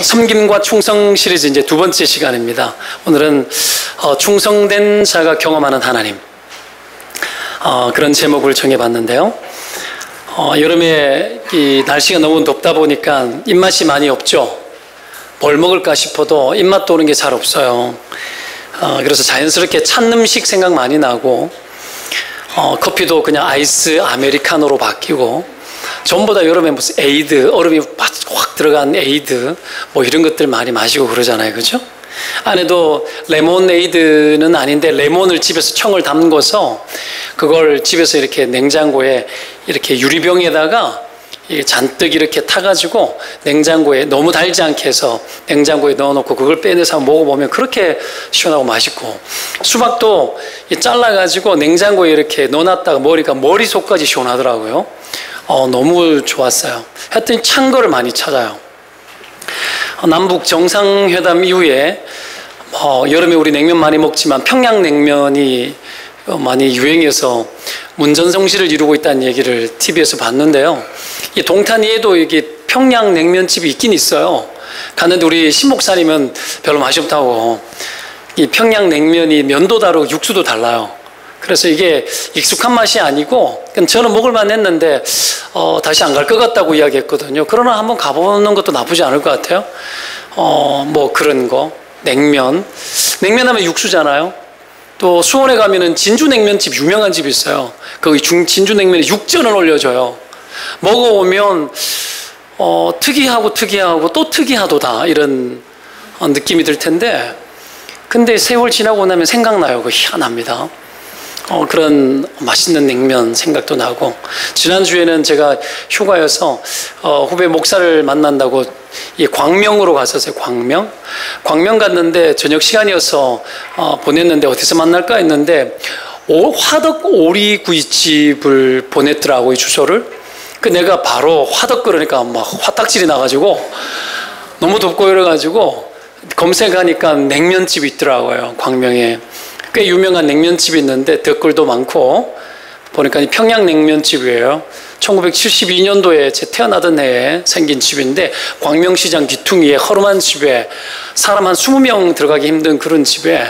섬김과 충성 시리즈 이제 두 번째 시간입니다. 오늘은 충성된 자가 경험하는 하나님, 그런 제목을 정해봤는데요. 여름에 이 날씨가 너무 덥다 보니까 입맛이 많이 없죠. 뭘 먹을까 싶어도 입맛 오는 게 잘 없어요. 그래서 자연스럽게 찬 음식 생각 많이 나고, 커피도 그냥 아이스 아메리카노로 바뀌고, 전부 다 여름에 무슨 에이드, 얼음이 확 들어간 에이드, 뭐 이런 것들 많이 마시고 그러잖아요. 그죠? 안에도 레모네이드는 아닌데 레몬을 집에서 청을 담궈서 그걸 집에서 이렇게 냉장고에 이렇게 유리병에다가 잔뜩 이렇게 타가지고 냉장고에 너무 달지 않게 해서 냉장고에 넣어놓고 그걸 빼내서 먹어보면 그렇게 시원하고 맛있고, 수박도 잘라가지고 냉장고에 이렇게 넣어놨다가 머리속까지 시원하더라고요. 너무 좋았어요. 하여튼 찬 거를 많이 찾아요. 남북 정상회담 이후에 여름에 우리 냉면 많이 먹지만 평양냉면이 많이 유행해서 문전성시를 이루고 있다는 얘기를 TV에서 봤는데요. 이 동탄위에도 여기 평양냉면집이 있긴 있어요. 갔는데 우리 신목사님은 별로 맛이 없다고. 이 평양냉면이 면도 다르고 육수도 달라요. 그래서 이게 익숙한 맛이 아니고 저는 먹을만 했는데 다시 안 갈 것 같다고 이야기했거든요. 그러나 한번 가보는 것도 나쁘지 않을 것 같아요. 뭐 그런 거, 냉면 하면 육수잖아요. 또 수원에 가면은 진주냉면집 유명한 집이 있어요. 거기 진주냉면에 육전을 올려줘요. 먹어보면 특이하고 또 특이하도다 이런 느낌이 들 텐데, 근데 세월 지나고 나면 생각나요. 그거 희한합니다. 그런 맛있는 냉면 생각도 나고, 지난주에는 제가 휴가여서 후배 목사를 만난다고 이 광명으로 갔었어요. 광명 갔는데 저녁 시간이어서 보냈는데 어디서 만날까 했는데 화덕 오리구이집을 보냈더라고요, 주소를. 그 내가 바로 화덕 그러니까 막 화딱질이 나가지고 너무 덥고 이래가지고 검색하니까 냉면집이 있더라고요, 광명에. 꽤 유명한 냉면집이 있는데 댓글도 많고, 보니까 평양냉면집이에요. 1972년도에 제 태어나던 해에 생긴 집인데, 광명시장 귀퉁이에 허름한 집에 사람 한 20명 들어가기 힘든 그런 집에,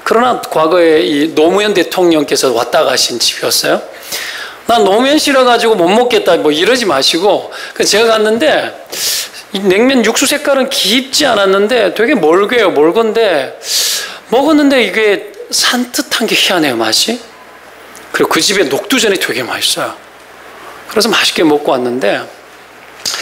그러나 과거에 이 노무현 대통령께서 왔다 가신 집이었어요. 난 노면 싫어가지고 못 먹겠다 뭐 이러지 마시고, 제가 갔는데 이 냉면 육수 색깔은 깊지 않았는데 되게 멀건데 먹었는데 이게 산뜻한 게 희한해요, 맛이. 그리고 그 집에 녹두전이 되게 맛있어요. 그래서 맛있게 먹고 왔는데,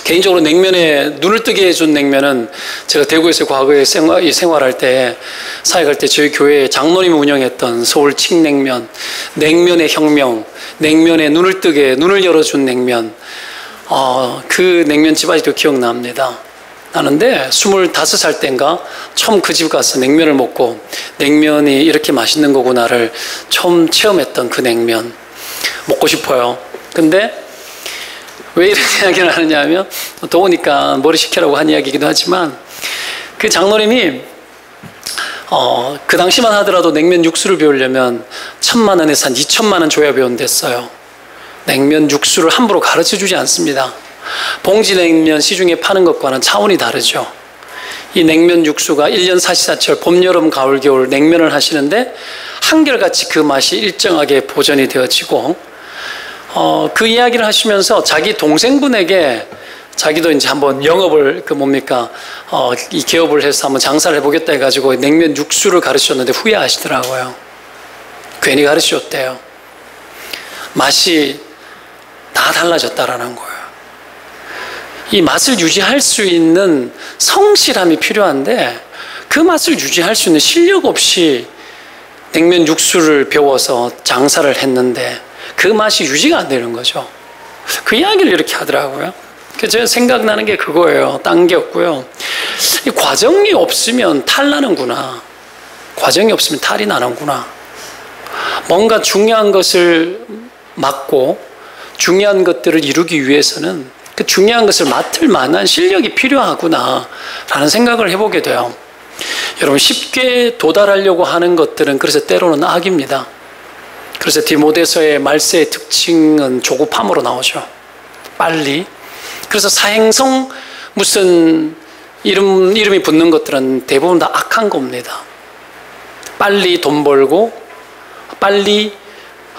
개인적으로 냉면에 눈을 뜨게 해준 냉면은 제가 대구에서 과거에 생활할 때, 사역할 때 저희 교회 장로님이 운영했던 서울 칡냉면, 냉면의 혁명, 냉면에 눈을 뜨게 눈을 열어준 냉면, 그 냉면집 아직도 기억납니다. 나는데 25살 때인가 처음 그 집 가서 냉면을 먹고 냉면이 이렇게 맛있는 거구나를 처음 체험했던 그 냉면 먹고 싶어요. 근데 왜 이런 이야기를 하느냐 하면, 더우니까 머리 식히라고 한 이야기이기도 하지만, 그 장로님이 그 당시만 하더라도 냉면 육수를 배우려면 1,000만 원에서 한 2,000만 원 줘야 배운댔어요. 냉면 육수를 함부로 가르쳐주지 않습니다. 봉지냉면 시중에 파는 것과는 차원이 다르죠. 이 냉면 육수가 1년 사시사철 봄, 여름, 가을, 겨울 냉면을 하시는데 한결같이 그 맛이 일정하게 보존이 되어지고, 그 이야기를 하시면서 자기 동생분에게 자기도 이제 한번 영업을 이 개업을 해서 한번 장사를 해보겠다 해가지고 냉면 육수를 가르쳤는데 후회하시더라고요. 괜히 가르쳤대요. 맛이 다 달라졌다라는 거예요. 이 맛을 유지할 수 있는 성실함이 필요한데, 그 맛을 유지할 수 있는 실력 없이 냉면 육수를 배워서 장사를 했는데 그 맛이 유지가 안 되는 거죠. 그 이야기를 이렇게 하더라고요. 그래서 제가 생각나는 게 그거예요. 딴 게 없고요. 이 과정이 없으면 탈 나는구나. 과정이 없으면 탈이 나는구나. 뭔가 중요한 것을 맡고 중요한 것들을 이루기 위해서는 그 중요한 것을 맡을 만한 실력이 필요하구나 라는 생각을 해보게 돼요. 여러분, 쉽게 도달하려고 하는 것들은 그래서 때로는 악입니다. 그래서 디모데서의 말세의 특징은 조급함으로 나오죠. 빨리. 그래서 사행성 무슨 이름이 붙는 것들은 대부분 다 악한 겁니다. 빨리 돈 벌고 빨리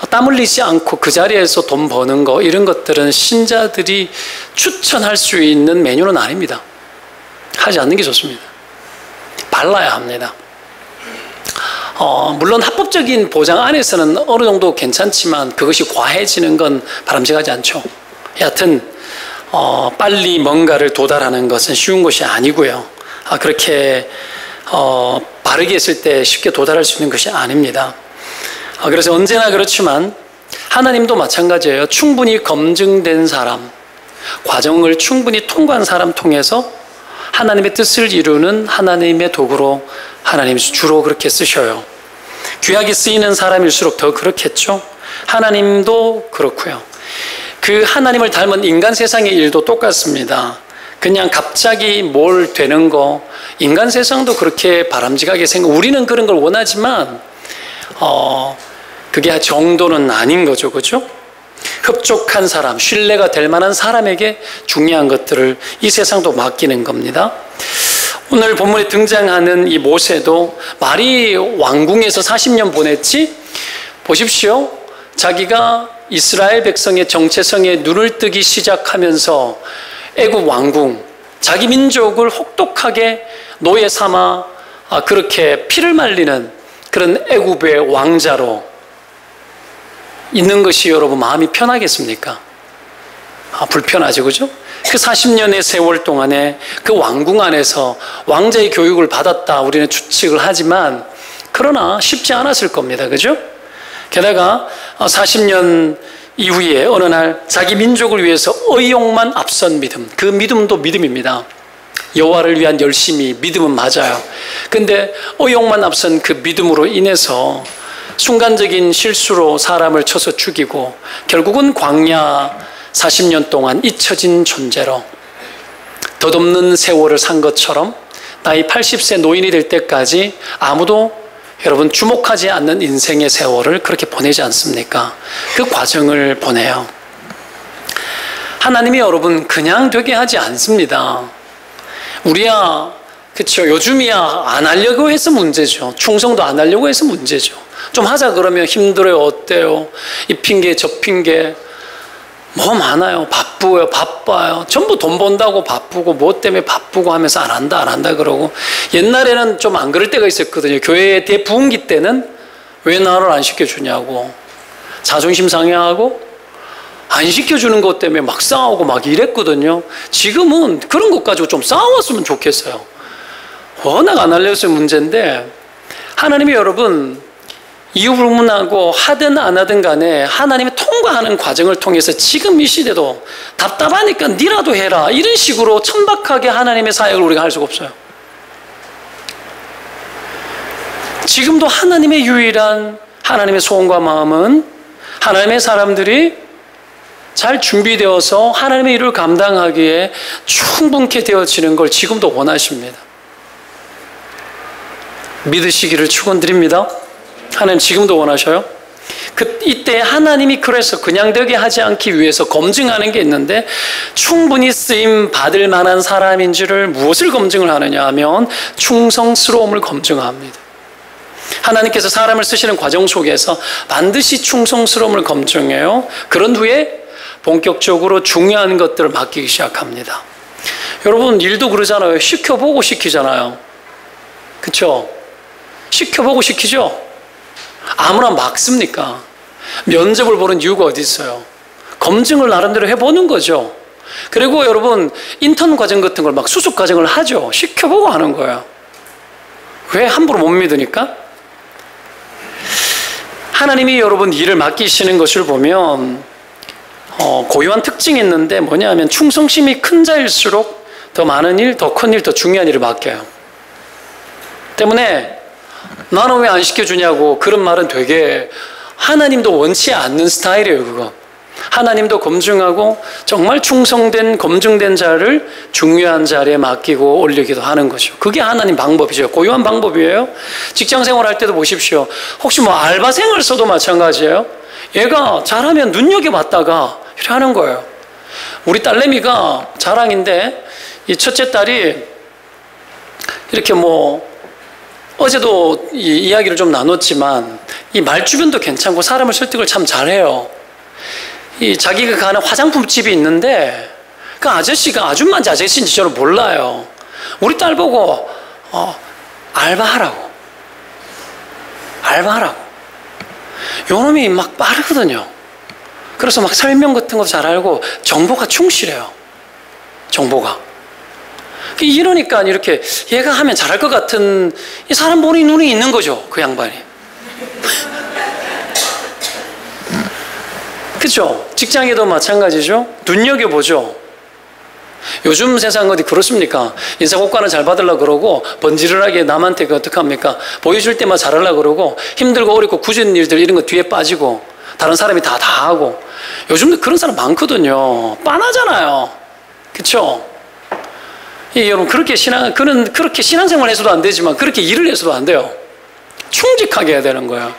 땀 흘리지 않고 그 자리에서 돈 버는 거, 이런 것들은 신자들이 추천할 수 있는 메뉴는 아닙니다. 하지 않는 게 좋습니다. 발라야 합니다. 물론 합법적인 보장 안에서는 어느 정도 괜찮지만 그것이 과해지는 건 바람직하지 않죠. 여하튼 빨리 뭔가를 도달하는 것은 쉬운 것이 아니고요. 그렇게 바르게 했을 때 쉽게 도달할 수 있는 것이 아닙니다. 그래서 언제나 그렇지만 하나님도 마찬가지예요. 충분히 검증된 사람, 과정을 충분히 통과한 사람 통해서 하나님의 뜻을 이루는 하나님의 도구로 하나님이 주로 그렇게 쓰셔요. 귀하게 쓰이는 사람일수록 더 그렇겠죠. 하나님도 그렇고요. 그 하나님을 닮은 인간 세상의 일도 똑같습니다. 그냥 갑자기 뭘 되는 거, 인간 세상도 그렇게 바람직하게 우리는 그런 걸 원하지만 그게 정도는 아닌 거죠. 그죠? 흡족한 사람, 신뢰가 될 만한 사람에게 중요한 것들을 이 세상도 맡기는 겁니다. 오늘 본문에 등장하는 이 모세도 말이 왕궁에서 40년 보냈지? 보십시오. 자기가 이스라엘 백성의 정체성에 눈을 뜨기 시작하면서 애굽 왕궁, 자기 민족을 혹독하게 노예 삼아 그렇게 피를 말리는 그런 애굽의 왕자로 있는 것이 여러분 마음이 편하겠습니까? 불편하죠, 그죠? 그 40년의 세월 동안에 그 왕궁 안에서 왕자의 교육을 받았다 우리는 추측을 하지만 그러나 쉽지 않았을 겁니다, 그죠? 게다가 40년 이후에 어느 날 자기 민족을 위해서 의욕만 앞선 믿음, 그 믿음도 믿음입니다. 여호와를 위한 열심이 믿음은 맞아요. 근데 의욕만 앞선 그 믿음으로 인해서 순간적인 실수로 사람을 쳐서 죽이고 결국은 광야 40년 동안 잊혀진 존재로 덧없는 세월을 산 것처럼 나이 80세 노인이 될 때까지 아무도 여러분 주목하지 않는 인생의 세월을 그렇게 보내지 않습니까? 그 과정을 보내요. 하나님이 여러분 그냥 되게 하지 않습니다. 우리야 그렇죠. 요즘이야 안 하려고 해서 문제죠. 충성도 안 하려고 해서 문제죠. 좀 하자 그러면 힘들어요. 어때요? 이 핑계 저 핑계 뭐 많아요. 바빠요. 전부 돈 번다고 바쁘고 뭐 때문에 바쁘고 하면서 안 한다 그러고 옛날에는 좀 안 그럴 때가 있었거든요. 교회 대부흥기 때는 왜 나를 안 시켜주냐고 자존심 상해하고 안 시켜주는 것 때문에 막 싸우고 막 이랬거든요. 지금은 그런 것 가지고 좀 싸웠으면 좋겠어요. 워낙 안 하려서 문제인데 하나님이 여러분 이유 불문하고 하든 안 하든 간에 하나님이 통과하는 과정을 통해서 지금 이 시대도 답답하니까 니라도 해라 이런 식으로 천박하게 하나님의 사역을 우리가 할 수가 없어요. 지금도 하나님의 유일한 하나님의 소원과 마음은 하나님의 사람들이 잘 준비되어서 하나님의 일을 감당하기에 충분케 되어지는 걸 지금도 원하십니다. 믿으시기를 축원드립니다. 하나님 지금도 원하셔요. 이때 하나님이 그래서 그냥 되게 하지 않기 위해서 검증하는 게 있는데 충분히 쓰임 받을 만한 사람인지를 무엇을 검증을 하느냐 하면 충성스러움을 검증합니다. 하나님께서 사람을 쓰시는 과정 속에서 반드시 충성스러움을 검증해요. 그런 후에 본격적으로 중요한 것들을 맡기기 시작합니다. 여러분 일도 그러잖아요. 시켜보고 시키잖아요. 그렇죠? 시켜보고 시키죠? 아무나 막 씁니까? 면접을 보는 이유가 어디 있어요? 검증을 나름대로 해보는 거죠. 그리고 여러분 인턴 과정 같은 걸 막 수습 과정을 하죠. 시켜보고 하는 거예요. 왜 함부로 못 믿으니까? 하나님이 여러분 일을 맡기시는 것을 보면 고유한 특징이 있는데 뭐냐면 충성심이 큰 자일수록 더 많은 일, 더 큰 일, 더 중요한 일을 맡겨요. 때문에 나는 왜 안 시켜주냐고 그런 말은 되게 하나님도 원치 않는 스타일이에요. 그거 하나님도 검증하고 정말 충성된 검증된 자를 중요한 자리에 맡기고 올리기도 하는 거죠. 그게 하나님 방법이죠. 고유한 방법이에요. 직장생활 할 때도 보십시오. 혹시 뭐 알바생을 써도 마찬가지예요. 얘가 잘하면 눈여겨봤다가 이렇게 하는 거예요. 우리 딸내미가 자랑인데 이 첫째 딸이 이렇게 뭐 어제도 이 이야기를 좀 나눴지만 이 말주변도 괜찮고 사람을 설득을 참 잘해요. 이 자기가 가는 화장품 집이 있는데 그 아저씨가 아줌마인지 아저씨인지 저는 몰라요. 우리 딸 보고 알바하라고. 요놈이 막 빠르거든요. 그래서 막 설명 같은 거 잘 알고 정보가 충실해요. 정보가. 이러니까 이렇게 얘가 하면 잘할 것 같은 이 사람 보니 눈이 있는 거죠. 그 양반이. 그렇죠? 직장에도 마찬가지죠. 눈여겨보죠. 요즘 세상 어디 그렇습니까? 인사고과는 잘 받으려고 그러고 번지르르하게 남한테 어떡합니까? 보여줄 때만 잘하려고 그러고 힘들고 어렵고 굳은 일들 이런 거 뒤에 빠지고 다른 사람이 다 하고 요즘도 그런 사람 많거든요. 빤하잖아요. 그렇죠? 여러분 그렇게 신앙생활 해서도 안 되지만 그렇게 일을 해서도 안 돼요. 충직하게 해야 되는 거예요.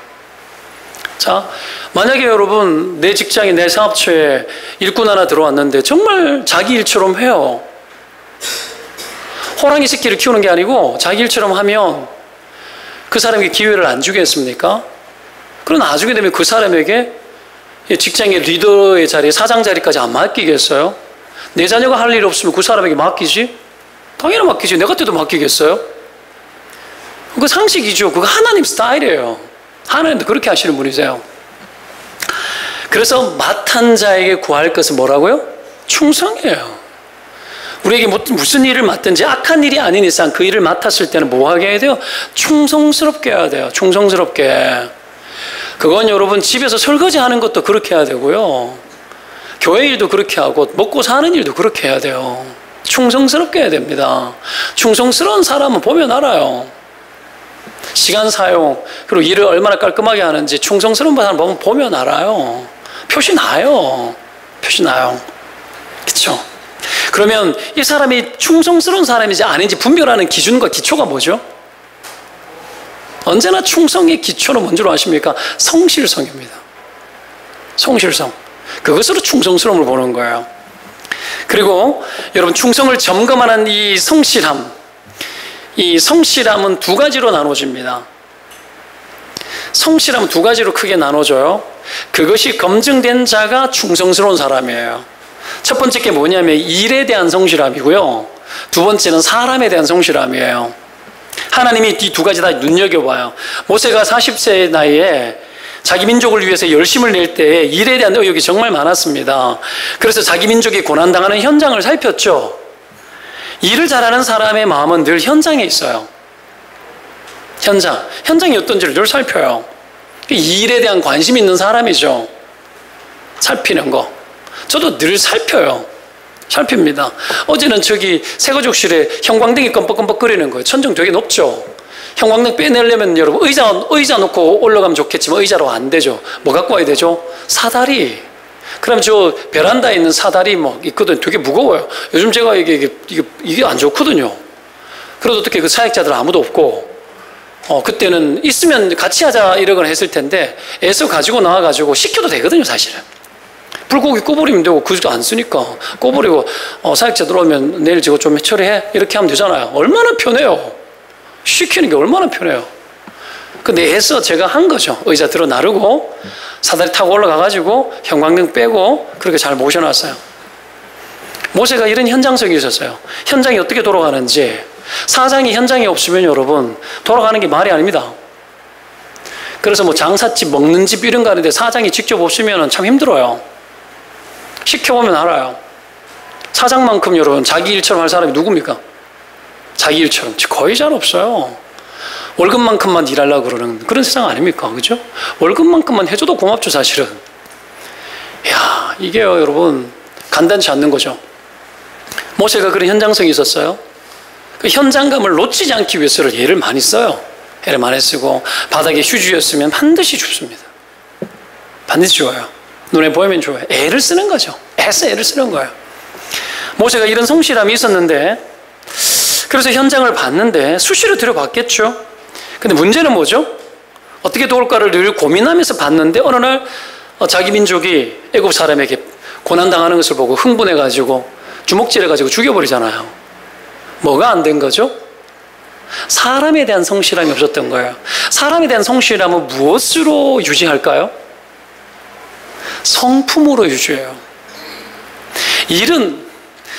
자, 만약에 여러분 내 직장에 내 사업처에 일꾼 하나 들어왔는데 정말 자기 일처럼 해요. 호랑이 새끼를 키우는 게 아니고 자기 일처럼 하면 그 사람에게 기회를 안 주겠습니까? 그럼 나중에 되면 그 사람에게 직장의 리더의 자리, 사장 자리까지 안 맡기겠어요? 내 자녀가 할 일 없으면 그 사람에게 맡기지? 당연히 맡기지. 내 같아도 맡기겠어요? 그거 상식이죠. 그거 하나님 스타일이에요. 하나님도 그렇게 하시는 분이세요. 그래서 맡은 자에게 구할 것은 뭐라고요? 충성이에요. 우리에게 무슨 일을 맡든지 악한 일이 아닌 이상 그 일을 맡았을 때는 뭐 하게 해야 돼요? 충성스럽게 해야 돼요. 충성스럽게. 그건 여러분 집에서 설거지 하는 것도 그렇게 해야 되고요. 교회 일도 그렇게 하고 먹고 사는 일도 그렇게 해야 돼요. 충성스럽게 해야 됩니다. 충성스러운 사람은 보면 알아요. 시간 사용, 그리고 일을 얼마나 깔끔하게 하는지 충성스러운 사람 보면 알아요. 표시 나요. 그렇죠? 그러면 이 사람이 충성스러운 사람인지 아닌지 분별하는 기준과 기초가 뭐죠? 언제나 충성의 기초는 뭔지로 아십니까? 성실성입니다. 성실성. 그것으로 충성스러움을 보는 거예요. 그리고 여러분 충성을 점검하는 이 성실함, 이 성실함은 두 가지로 나눠집니다. 성실함은 두 가지로 크게 나눠져요. 그것이 검증된 자가 충성스러운 사람이에요. 첫 번째 게 뭐냐면 일에 대한 성실함이고요. 두 번째는 사람에 대한 성실함이에요. 하나님이 이 두 가지 다 눈여겨봐요. 모세가 40세의 나이에 자기 민족을 위해서 열심을 낼 때에 일에 대한 의욕이 정말 많았습니다. 그래서 자기 민족이 고난당하는 현장을 살폈죠. 일을 잘하는 사람의 마음은 늘 현장에 있어요. 현장이 어떤지를 늘 살펴요. 일에 대한 관심이 있는 사람이죠. 살피는 거. 저도 늘 살펴요. 살핍니다. 어제는 저기 새거족실에 형광등이 껌뻑껌뻑 끓이는 거예요. 천정 되게 높죠. 형광등 빼내려면 여러분 의자 놓고 올라가면 좋겠지만 의자로 안 되죠. 뭐 갖고 와야 되죠? 사다리. 그럼 저 베란다에 있는 사다리 뭐 있거든. 되게 무거워요. 요즘 제가 이게 안 좋거든요. 그래도 어떻게 그 사역자들 아무도 없고 그때는 있으면 같이 하자 이러거나 했을 텐데 애써 가지고 나와가지고 시켜도 되거든요. 사실은 불고기 꺼버리면 되고 그것도 안 쓰니까 꺼버리고 사역자 들어오면 내일 저거 좀 처리해 이렇게 하면 되잖아요. 얼마나 편해요. 시키는 게 얼마나 편해요. 근데 애써 제가 한 거죠. 의자 들어 나르고 사다리 타고 올라가가지고 형광등 빼고 그렇게 잘 모셔놨어요. 모세가 이런 현장성이 있었어요. 현장이 어떻게 돌아가는지. 사장이 현장에 없으면 여러분 돌아가는 게 말이 아닙니다. 그래서 뭐 장사집 먹는 집 이런 거 하는데 사장이 직접 없으면 참 힘들어요. 시켜보면 알아요. 사장만큼 여러분 자기 일처럼 할 사람이 누굽니까? 자기 일처럼 거의 잘 없어요. 월급만큼만 일하려고 그러는 그런 세상 아닙니까? 그죠? 월급만큼만 해줘도 고맙죠 사실은. 이야 이게요 여러분 간단치 않는 거죠. 모세가 그런 현장성이 있었어요. 그 현장감을 놓치지 않기 위해서 애를 많이 써요. 애를 많이 쓰고 바닥에 휴지였으면 반드시 줍습니다. 반드시 줘요. 눈에 보이면 줘요. 애를 쓰는 거죠. 애를 쓰는 거예요. 모세가 이런 성실함이 있었는데 그래서 현장을 봤는데 수시로 들여봤겠죠. 근데 문제는 뭐죠? 어떻게 도울까를 늘 고민하면서 봤는데 어느 날 자기 민족이 애굽 사람에게 고난당하는 것을 보고 흥분해가지고 주먹질해가지고 죽여버리잖아요. 뭐가 안 된 거죠? 사람에 대한 성실함이 없었던 거예요. 사람에 대한 성실함은 무엇으로 유지할까요? 성품으로 유지해요. 일은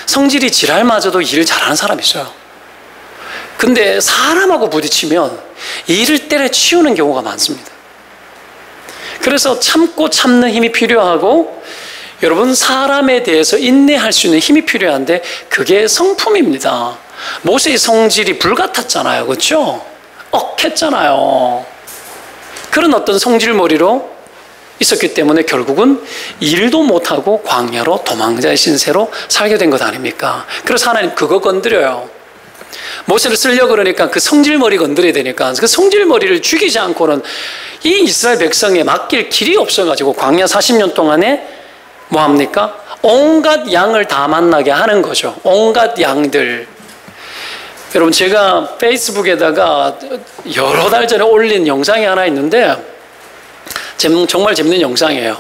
성질이 지랄마저도 일을 잘하는 사람이 있어요. 근데 사람하고 부딪히면 일을 때려치우는 경우가 많습니다. 그래서 참고 참는 힘이 필요하고, 여러분, 사람에 대해서 인내할 수 있는 힘이 필요한데 그게 성품입니다. 모세의 성질이 불같았잖아요. 그렇죠? 억했잖아요. 그런 어떤 성질머리로 있었기 때문에 결국은 일도 못하고 광야로 도망자의 신세로 살게 된 것 아닙니까? 그래서 하나님 그거 건드려요. 모세를 쓰려고 그러니까 그 성질머리 건드려야 되니까 그 성질머리를 죽이지 않고는 이 이스라엘 백성에 맡길 길이 없어가지고 광야 40년 동안에 뭐 합니까? 온갖 양을 다 만나게 하는 거죠. 온갖 양들. 여러분, 제가 페이스북에다가 여러 달 전에 올린 영상이 하나 있는데 정말 재밌는 영상이에요.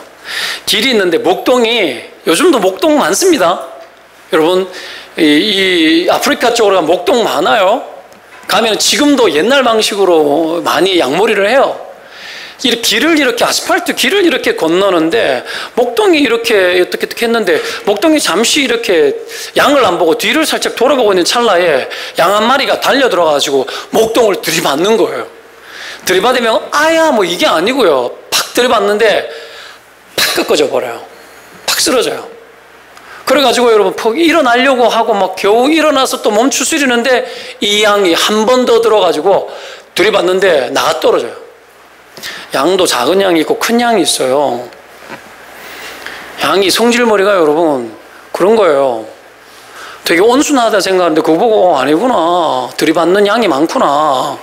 길이 있는데 목동이, 요즘도 목동 많습니다. 여러분, 이 아프리카 쪽으로 가면 목동 많아요. 가면 지금도 옛날 방식으로 많이 양몰이를 해요. 이렇게 길을 이렇게 아스팔트 길을 이렇게 건너는데 목동이 이렇게 어떻게 했는데 목동이 잠시 이렇게 양을 안 보고 뒤를 살짝 돌아보고 있는 찰나에 양 한 마리가 달려 들어가지고 목동을 들이받는 거예요. 들이받으면 아야 뭐 이게 아니고요. 팍 들이받는데 팍 꺾어져 버려요. 팍 쓰러져요. 그래가지고 여러분 일어나려고 하고 막 겨우 일어나서 또 멈추시려는데 이 양이 한 번 더 들어가지고 들이받는데 나가 떨어져요. 양도 작은 양이 있고 큰 양이 있어요. 양이 성질머리가 여러분 그런 거예요. 되게 온순하다 생각하는데 그거 보고 아니구나. 들이받는 양이 많구나.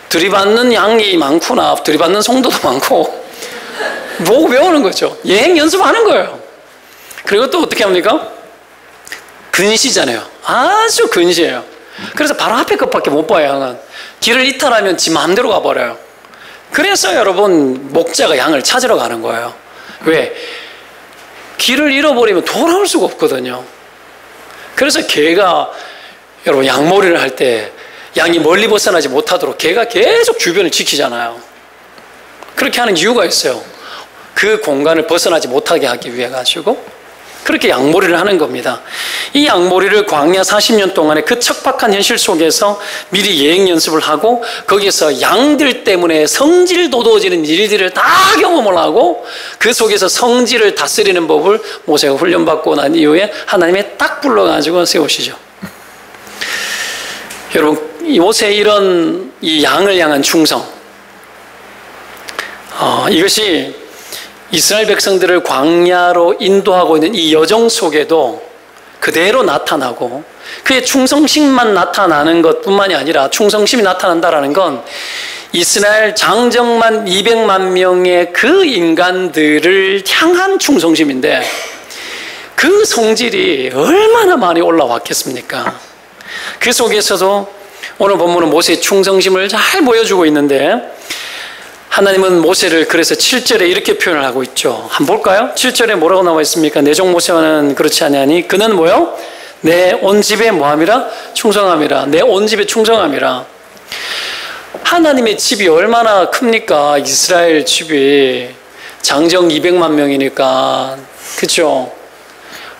들이받는 양이 많구나. 들이받는 성도도 많고. 보고 배우는 거죠. 예행 연습하는 거예요. 그리고 또 어떻게 합니까? 근시잖아요. 아주 근시해요. 그래서 바로 앞에 것밖에 못 봐요. 양은. 길을 이탈하면 지 마음대로 가버려요. 그래서 여러분 목자가 양을 찾으러 가는 거예요. 왜? 길을 잃어버리면 돌아올 수가 없거든요. 그래서 개가 여러분 양몰이를 할 때 양이 멀리 벗어나지 못하도록 개가 계속 주변을 지키잖아요. 그렇게 하는 이유가 있어요. 그 공간을 벗어나지 못하게 하기 위해 가지고 그렇게 양몰이를 하는 겁니다. 이 양몰이를 광야 40년 동안에 그 척박한 현실 속에서 미리 예행 연습을 하고 거기에서 양들 때문에 성질 돋워지는 일들을 다 경험을 하고 그 속에서 성질을 다스리는 법을 모세가 훈련받고 난 이후에 하나님이 딱 불러가지고 세우시죠. 여러분, 이 모세의 이런 이 양을 향한 충성, 이것이 이스라엘 백성들을 광야로 인도하고 있는 이 여정 속에도 그대로 나타나고 그의 충성심만 나타나는 것뿐만이 아니라 충성심이 나타난다는 건 이스라엘 장정만 200만 명의 그 인간들을 향한 충성심인데 그 성질이 얼마나 많이 올라왔겠습니까? 그 속에서도 오늘 본문은 모세의 충성심을 잘 보여주고 있는데 하나님은 모세를 그래서 7절에 이렇게 표현을 하고 있죠. 한번 볼까요? 7절에 뭐라고 나와 있습니까? 내종 모세와는 그렇지 아니하니 그는 뭐요? 내 온 집에 뭐함이라? 충성함이라. 내 온 집에 충성함이라. 하나님의 집이 얼마나 큽니까? 이스라엘 집이 장정 200만 명이니까 그렇죠?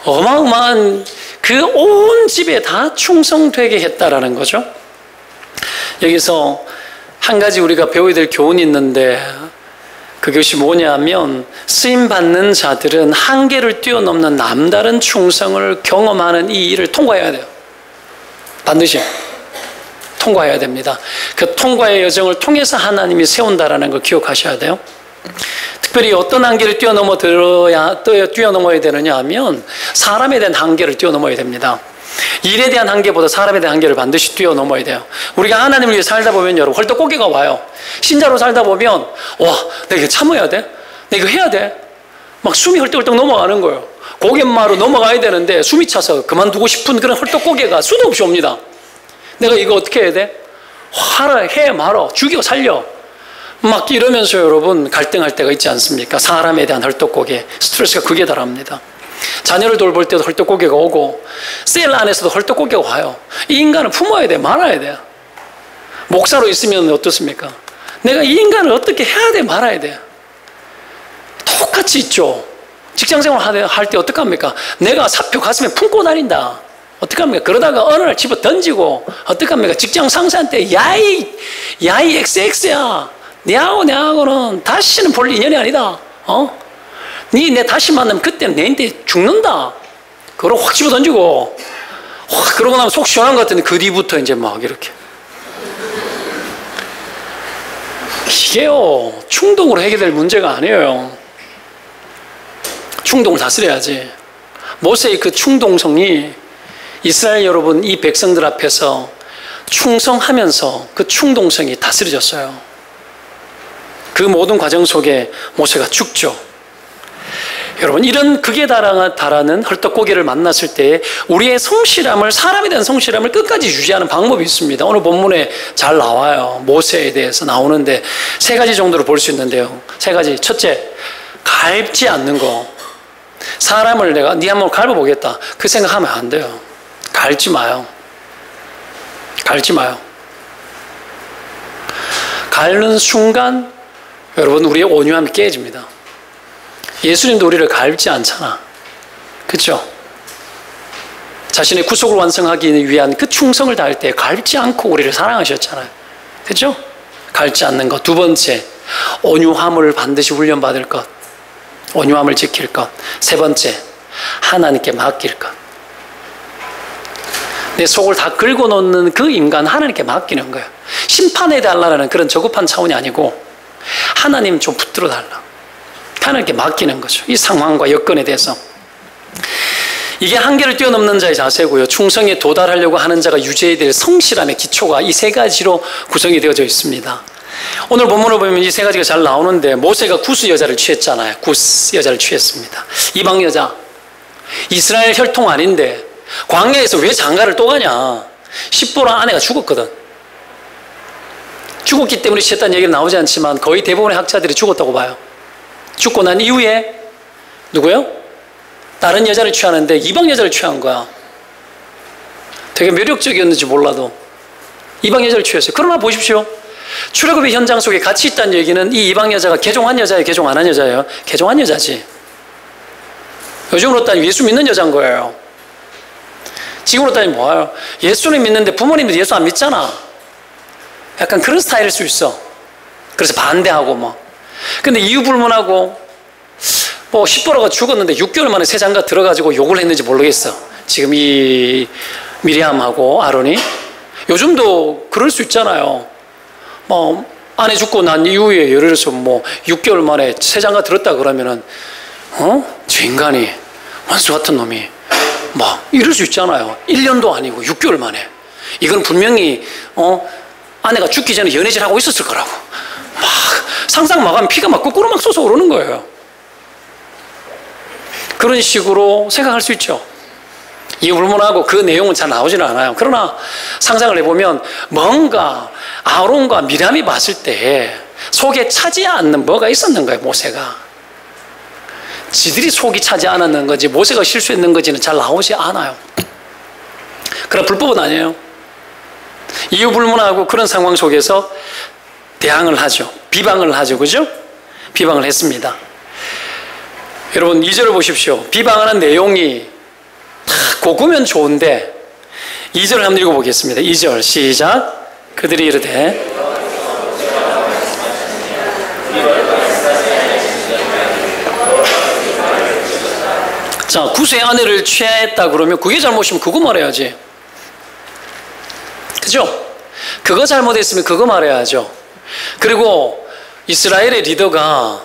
어마어마한 그 온 집에 다 충성되게 했다라는 거죠. 여기서 한 가지 우리가 배워야 될 교훈이 있는데 그것이 뭐냐면 쓰임받는 자들은 한계를 뛰어넘는 남다른 충성을 경험하는 이 일을 통과해야 돼요. 반드시 통과해야 됩니다. 그 통과의 여정을 통해서 하나님이 세운다라는 걸 기억하셔야 돼요. 특별히 어떤 한계를 뛰어넘어야 되느냐 하면 사람에 대한 한계를 뛰어넘어야 됩니다. 일에 대한 한계보다 사람에 대한 한계를 반드시 뛰어넘어야 돼요. 우리가 하나님을 위해 살다 보면 여러분 헐떡고개가 와요. 신자로 살다 보면 와, 내가 이거 참아야 돼? 내가 이거 해야 돼? 막 숨이 헐떡헐떡 넘어가는 거예요. 고갯마루 넘어가야 되는데 숨이 차서 그만두고 싶은 그런 헐떡고개가 수도 없이 옵니다. 내가 이거 어떻게 해야 돼? 하라, 해, 말어, 죽여, 살려. 막 이러면서 여러분 갈등할 때가 있지 않습니까? 사람에 대한 헐떡고개, 스트레스가 극에 달합니다. 자녀를 돌볼 때도 헐떡고개가 오고 셀 안에서도 헐떡고개가 와요. 이 인간은 품어야 돼, 말아야 돼요. 목사로 있으면 어떻습니까? 내가 이 인간을 어떻게 해야 돼 말아야 돼? 똑같이 있죠. 직장생활 할 때 어떡합니까? 내가 사표 가슴에 품고 다닌다. 어떡합니까? 그러다가 어느 날 집어 던지고 어떡합니까? 직장 상사한테 야이 XX야. 내하고는 다시는 볼 인연이 아니다. 니 내 다시 만나면 그때는 내한테 죽는다. 그걸 확 집어 던지고 확 그러고 나면 속 시원한 것 같은데 그 뒤부터 이제 막 이렇게 이게요 충동으로 해결될 문제가 아니에요. 충동을 다스려야지. 모세의 그 충동성이 이스라엘 여러분 이 백성들 앞에서 충성하면서 그 충동성이 다스려졌어요. 그 모든 과정 속에 모세가 죽죠. 여러분 이런 극에 달하는 헐떡고개를 만났을 때 우리의 성실함을 사람에 대한 성실함을 끝까지 유지하는 방법이 있습니다. 오늘 본문에 잘 나와요. 모세에 대해서 나오는데 세 가지 정도로 볼 수 있는데요. 세 가지. 첫째, 갈지 않는 거. 사람을 내가 네 한번 갈아보겠다 그 생각하면 안 돼요. 갈지 마요. 갈지 마요. 갈는 순간 여러분 우리의 온유함이 깨집니다. 예수님도 우리를 갈지 않잖아. 그렇죠? 자신의 구속을 완성하기 위한 그 충성을 다할 때 갈지 않고 우리를 사랑하셨잖아요. 그렇죠? 갈지 않는 것. 두 번째, 온유함을 반드시 훈련받을 것. 온유함을 지킬 것. 세 번째, 하나님께 맡길 것. 내 속을 다 긁어놓는 그 인간 하나님께 맡기는 거예요. 심판해 달라는 그런 저급한 차원이 아니고 하나님 좀 붙들어 달라. 하나님께 맡기는 거죠. 이 상황과 여건에 대해서. 이게 한계를 뛰어넘는 자의 자세고요. 충성에 도달하려고 하는 자가 유지해야 될 성실함의 기초가 이 세 가지로 구성이 되어져 있습니다. 오늘 본문을 보면 이 세 가지가 잘 나오는데 모세가 구스 여자를 취했잖아요. 구스 여자를 취했습니다. 이방 여자. 이스라엘 혈통 아닌데 광야에서 왜 장가를 또 가냐. 십보라 아내가 죽었거든. 죽었기 때문에 취했다는 얘기는 나오지 않지만 거의 대부분의 학자들이 죽었다고 봐요. 죽고 난 이후에 누구요? 다른 여자를 취하는데 이방 여자를 취한 거야. 되게 매력적이었는지 몰라도 이방 여자를 취했어요. 그러나 보십시오. 출애굽의 현장 속에 같이 있다는 얘기는 이 이방 여자가 개종한 여자예요? 개종 안 한 여자예요? 개종한 여자지. 요즘으로 따지면 예수 믿는 여자인 거예요. 지금으로 따지면 뭐예요? 예수는 믿는데 부모님도 예수 안 믿잖아. 약간 그런 스타일일 수 있어. 그래서 반대하고 뭐. 근데 이유 불문하고 뭐 십보라가 죽었는데 6개월 만에 새 장가 들어가지고 욕을 했는지 모르겠어. 지금 이 미리암하고 아론이. 요즘도 그럴 수 있잖아요. 뭐 아내 죽고 난 이후에 예를 들어서 뭐 6개월 만에 새 장가 들었다 그러면은 저 인간이 원수 같은 놈이 막 이럴 수 있잖아요. 1년도 아니고 6개월 만에. 이건 분명히 아내가 죽기 전에 연애질 하고 있었을 거라고. 막 상상 막 하면 피가 막 거꾸로 막 솟아 오르는 거예요. 그런 식으로 생각할 수 있죠. 이유 불문하고 그 내용은 잘 나오지는 않아요. 그러나 상상을 해보면 뭔가 아론과 미람이 봤을 때 속에 차지 않는 뭐가 있었는 거예요. 모세가. 지들이 속이 차지 않았는 건지 모세가 실수했는 건지는 잘 나오지 않아요. 그러나 불법은 아니에요. 이유 불문하고 그런 상황 속에서 대항을 하죠. 비방을 하죠. 그죠? 비방을 했습니다. 여러분 2절을 보십시오. 비방하는 내용이 다 고구면 좋은데 2절을 한번 읽어보겠습니다. 2절 시작. 그들이 이르되 자, 구스의 아내를 취하했다 그러면 그게 잘못이면 그거 말해야지. 그죠? 그거 잘못했으면 그거 말해야죠. 그리고 이스라엘의 리더가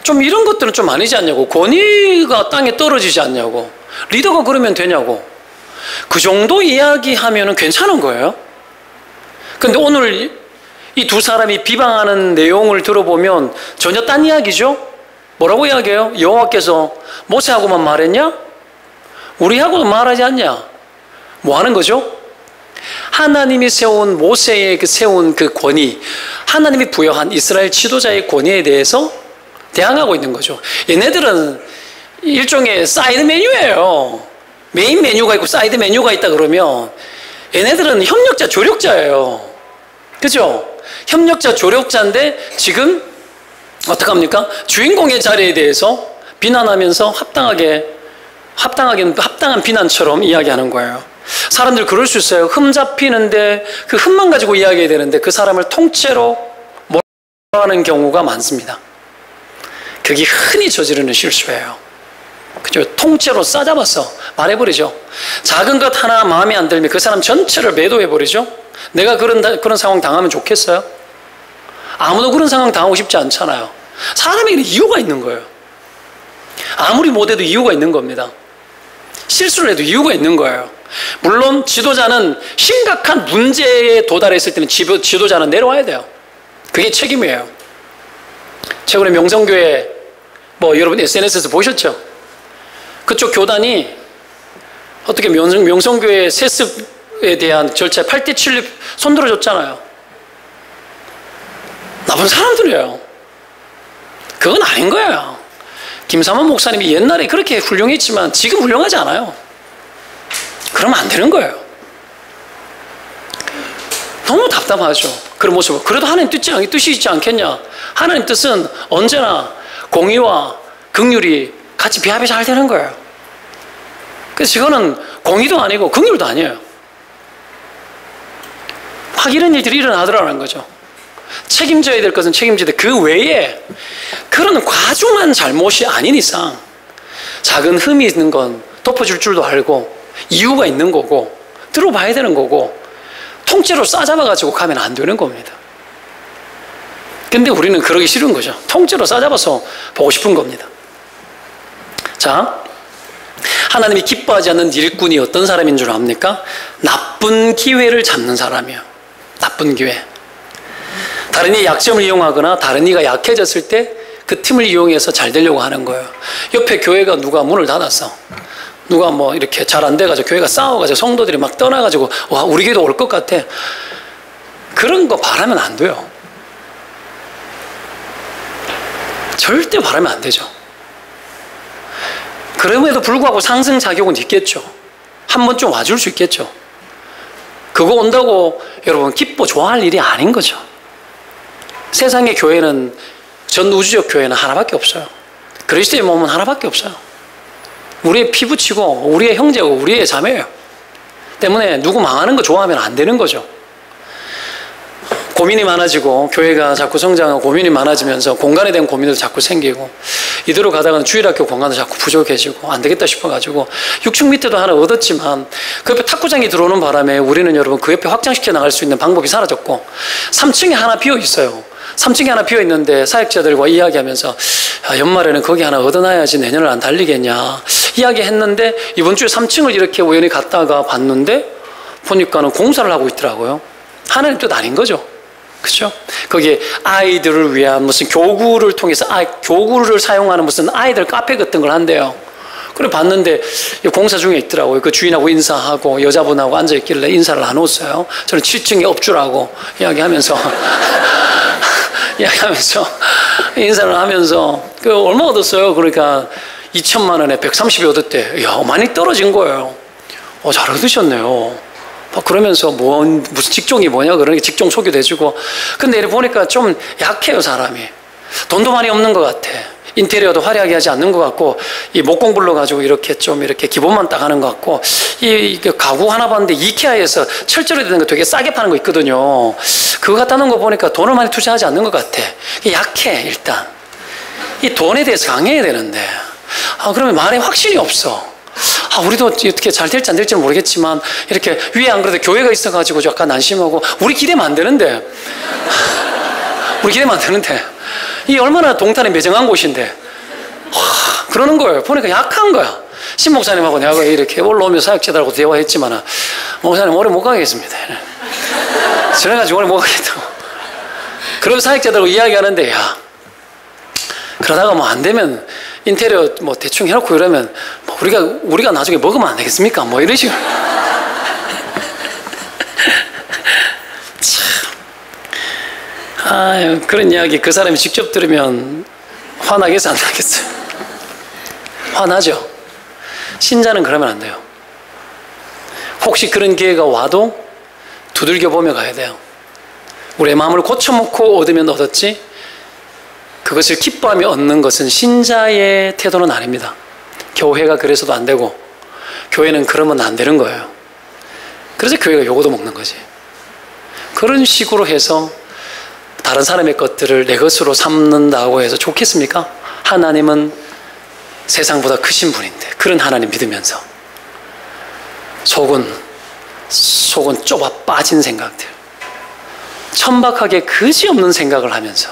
좀 이런 것들은 좀 아니지 않냐고. 권위가 땅에 떨어지지 않냐고. 리더가 그러면 되냐고. 그 정도 이야기하면 괜찮은 거예요. 근데 오늘 이 두 사람이 비방하는 내용을 들어보면 전혀 딴 이야기죠. 뭐라고 이야기해요? 여호와께서 모세하고만 말했냐? 우리하고도 말하지 않냐? 뭐 하는 거죠? 하나님이 세운 모세의 세운 그 권위, 하나님이 부여한 이스라엘 지도자의 권위에 대해서 대항하고 있는 거죠. 얘네들은 일종의 사이드 메뉴예요. 메인 메뉴가 있고 사이드 메뉴가 있다 그러면 얘네들은 협력자, 조력자예요. 그죠? 협력자, 조력자인데 지금 어떡합니까? 주인공의 자리에 대해서 비난하면서 합당한 비난처럼 이야기하는 거예요. 사람들 그럴 수 있어요. 흠 잡히는데 그 흠만 가지고 이야기해야 되는데 그 사람을 통째로 몰아가는 경우가 많습니다. 그게 흔히 저지르는 실수예요. 그죠? 통째로 싸잡아서 말해버리죠. 작은 것 하나 마음에 안 들면 그 사람 전체를 매도해버리죠. 내가 그런 상황 당하면 좋겠어요? 아무도 그런 상황 당하고 싶지 않잖아요. 사람에게는 이유가 있는 거예요. 아무리 못해도 이유가 있는 겁니다. 실수를 해도 이유가 있는 거예요. 물론 지도자는 심각한 문제에 도달했을 때는 지도자는 내려와야 돼요. 그게 책임이에요. 최근에 명성교회 여러분 SNS에서 보셨죠? 그쪽 교단이 어떻게 명성교회 세습에 대한 절차에 8대7 손들어줬잖아요. 나쁜 사람들이에요. 그건 아닌 거예요. 김삼원 목사님이 옛날에 그렇게 훌륭했지만 지금 훌륭하지 않아요. 그러면 안 되는 거예요. 너무 답답하죠. 그런 모습을. 그래도 하나님 뜻이 있지 않겠냐. 하나님 뜻은 언제나 공의와 긍휼이 같이 비합이 잘 되는 거예요. 그래서 이거는 공의도 아니고 긍휼도 아니에요. 막 이런 일들이 일어나더라는 거죠. 책임져야 될 것은 책임지되 그 외에 그런 과중한 잘못이 아닌 이상 작은 흠이 있는 건 덮어줄 줄도 알고 이유가 있는 거고 들어봐야 되는 거고 통째로 싸잡아가지고 가면 안 되는 겁니다. 근데 우리는 그러기 싫은 거죠. 통째로 싸잡아서 보고 싶은 겁니다. 자, 하나님이 기뻐하지 않는 일꾼이 어떤 사람인 줄 압니까? 나쁜 기회를 잡는 사람이에요. 나쁜 기회. 다른 이의 약점을 이용하거나 다른 이가 약해졌을 때 그 틈을 이용해서 잘 되려고 하는 거예요. 옆에 교회가 누가 문을 닫았어. 누가 이렇게 잘 안 돼가지고 교회가 싸워가지고 성도들이 막 떠나가지고 와 우리 교회도 올 것 같아. 그런 거 바라면 안 돼요. 절대 바라면 안 되죠. 그럼에도 불구하고 상승작용은 있겠죠. 한 번쯤 와줄 수 있겠죠. 그거 온다고 여러분 기뻐 좋아할 일이 아닌 거죠. 세상의 교회는 전 우주적 교회는 하나밖에 없어요. 그리스도의 몸은 하나밖에 없어요. 우리의 피부치고 우리의 형제고 우리의 자매예요. 때문에 누구 망하는 거 좋아하면 안 되는 거죠. 고민이 많아지고 교회가 자꾸 성장하고 고민이 많아지면서 공간에 대한 고민도 자꾸 생기고 이대로 가다가는 주일학교 공간도 자꾸 부족해지고 안 되겠다 싶어가지고 6층 밑에도 하나 얻었지만 그 옆에 탁구장이 들어오는 바람에 우리는 여러분 그 옆에 확장시켜 나갈 수 있는 방법이 사라졌고 3층에 하나 비어 있어요. 3층에 하나 비어 있는데 사역자들과 이야기하면서 연말에는 거기 하나 얻어놔야지 내년을 안 달리겠냐 이야기했는데 이번 주에 3층을 이렇게 우연히 갔다가 봤는데 보니까는 공사를 하고 있더라고요. 하나님 뜻 아닌 거죠. 그렇죠? 거기에 아이들을 위한 무슨 교구를 통해서 교구를 사용하는 무슨 아이들 카페 같은 걸 한대요. 그래 봤는데 공사 중에 있더라고요. 그 주인하고 인사하고 여자분하고 앉아있길래 인사를 나눴어요. 저는 7층에 업주라고 이야기하면서 인사를 하면서 그 얼마 얻었어요? 그러니까 2천만 원에 130이 얻었대. 이야 많이 떨어진 거예요. 잘 얻으셨네요. 그러면서 무슨 직종이 뭐냐 그러니까 직종 소개도 해주고. 근데 이렇게 보니까 좀 약해요 사람이. 돈도 많이 없는 것 같아. 인테리어도 화려하게 하지 않는 것 같고 이 목공불로 가지고 이렇게 좀 이렇게 기본만 딱 하는 것 같고 이 가구 하나 봤는데 이케아에서 철제로 되는 거 되게 싸게 파는 거 있거든요. 그거 갖다 놓은 거 보니까 돈을 많이 투자하지 않는 것 같아. 약해 일단. 이 돈에 대해서 강해야 되는데 그러면 말에 확신이 없어. 우리도 어떻게 잘 될지 안 될지는 모르겠지만 이렇게 위에 안 그래도 교회가 있어가지고 약간 안심하고 우리 기대면 안 되는데 이 얼마나 동탄에 매정한 곳인데 그러는 거예요. 보니까 약한 거야. 신 목사님하고 내가 이렇게 올라오면서 사역자들하고 대화했지만 목사님 오래 못 가겠습니다. 저래가지고 오래 못 가겠다고. 그럼 사역자들하고 이야기하는데 그러다가 안 되면 인테리어 대충 해놓고 이러면 우리가 나중에 먹으면 안 되겠습니까? 이런 식으로. 참. 그런 이야기 그 사람이 직접 들으면 화나겠어 안 나겠어요? 화나죠. 신자는 그러면 안 돼요. 혹시 그런 기회가 와도 두들겨 보며 가야 돼요. 우리의 마음을 고쳐먹고 얻으면 얻었지, 그것을 기뻐하며 얻는 것은 신자의 태도는 아닙니다. 교회가 그래서도 안 되고, 교회는 그러면 안 되는 거예요. 그래서 교회가 요거도 먹는 거지. 그런 식으로 해서 다른 사람의 것들을 내 것으로 삼는다고 해서 좋겠습니까? 하나님은 세상보다 크신 분인데, 그런 하나님 믿으면서 속은 좁아 빠진 생각들, 천박하게 그지없는 생각을 하면서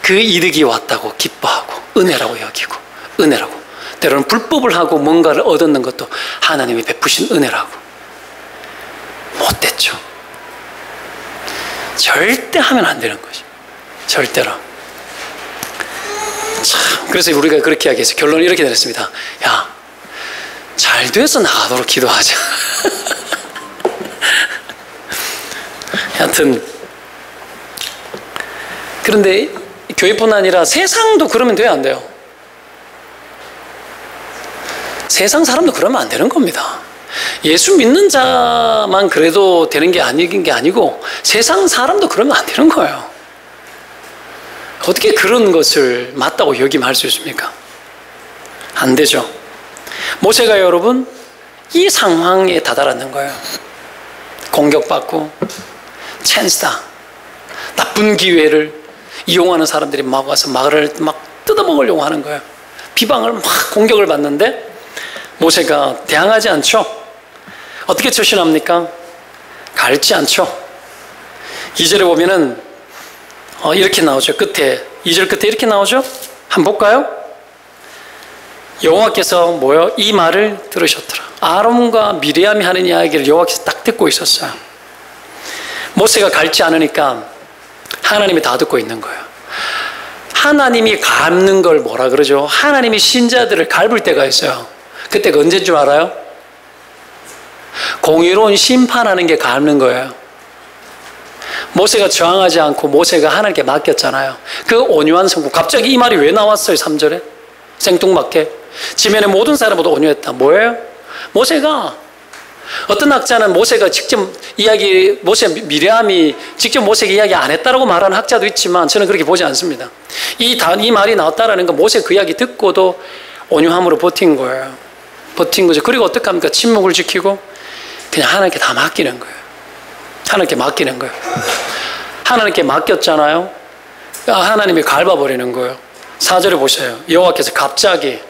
그 이득이 왔다고 기뻐하고 은혜라고 여기고, 은혜라고, 때로는 불법을 하고 뭔가를 얻는 것도 하나님이 베푸신 은혜라고. 못됐죠. 절대 하면 안 되는 것이, 절대로. 참, 그래서 우리가 그렇게 이야기해서 결론을 이렇게 내렸습니다. 야, 잘 돼서 나가도록 기도하자. 하여튼, 그런데 교회뿐 아니라 세상도 그러면 돼요, 안 돼요? 세상 사람도 그러면 안 되는 겁니다. 예수 믿는 자만 그래도 되는 게 아니고 세상 사람도 그러면 안 되는 거예요. 어떻게 그런 것을 맞다고 여기면 할 수 있습니까? 안 되죠. 모세가 여러분 이 상황에 다다랐는 거예요. 공격받고 찬스다, 나쁜 기회를 이용하는 사람들이 막 와서 말을 막 뜯어먹으려고 하는 거예요. 비방을 막 공격을 받는데 모세가 대항하지 않죠. 어떻게 처신합니까? 갈지 않죠. 2절에 보면은 이렇게 나오죠. 끝에 2절 끝에 이렇게 나오죠. 한번 볼까요? 여호와께서 뭐요? 이 말을 들으셨더라. 아론과 미리암이 하는 이야기를 여호와께서 딱 듣고 있었어요. 모세가 갈지 않으니까 하나님이 다 듣고 있는 거예요. 하나님이 갚는 걸 뭐라 그러죠? 하나님이 신자들을 갚을 때가 있어요. 그때가 언제인 줄 알아요? 공의로운 심판하는 게 갚는 거예요. 모세가 저항하지 않고 모세가 하나님께 맡겼잖아요. 그 온유한 성품. 갑자기 이 말이 왜 나왔어요? 3절에 생뚱맞게 지면의 모든 사람보다 온유했다. 뭐예요? 모세가, 어떤 학자는 모세가 직접 미리암이 직접 모세에게 이야기 안 했다라고 말하는 학자도 있지만 저는 그렇게 보지 않습니다. 이 말이 나왔다라는 건 모세가 그 이야기 듣고도 온유함으로 버틴 거예요. 버틴 거죠. 그리고 어떻게 합니까? 침묵을 지키고 그냥 하나님께 다 맡기는 거예요. 하나님께 맡기는 거예요. 하나님께 맡겼잖아요. 하나님이 갚아버리는 거예요. 4절에 보세요. 여호와께서 갑자기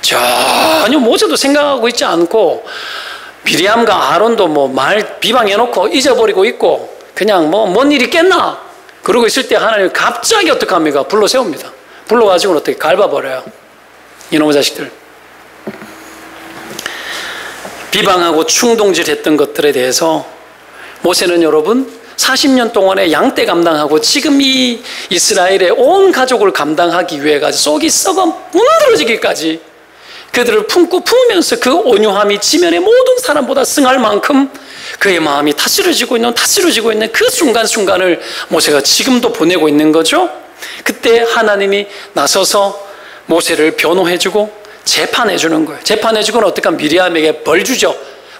전혀 모세도 생각하고 있지 않고 미리암과 아론도 뭐 말 비방해놓고 잊어버리고 있고 그냥 뭐 뭔 일이 있겠나 그러고 있을 때 하나님이 갑자기 어떻게 합니까? 불러 세웁니다. 불러가지고 어떻게 밟아버려요. 이놈의 자식들. 비방하고 충동질했던 것들에 대해서 모세는 여러분 40년 동안의 양떼 감당하고 지금 이 이스라엘의 온 가족을 감당하기 위해 속이 썩어 문드러지기까지 그들을 품고 품으면서 그 온유함이 지면의 모든 사람보다 승할 만큼 그의 마음이 다스려지고 있는 그 순간순간을 모세가 지금도 보내고 있는 거죠. 그때 하나님이 나서서 모세를 변호해주고 재판해주는 거예요. 재판해주고는 어떻게 하면 미리암에게 벌 주죠.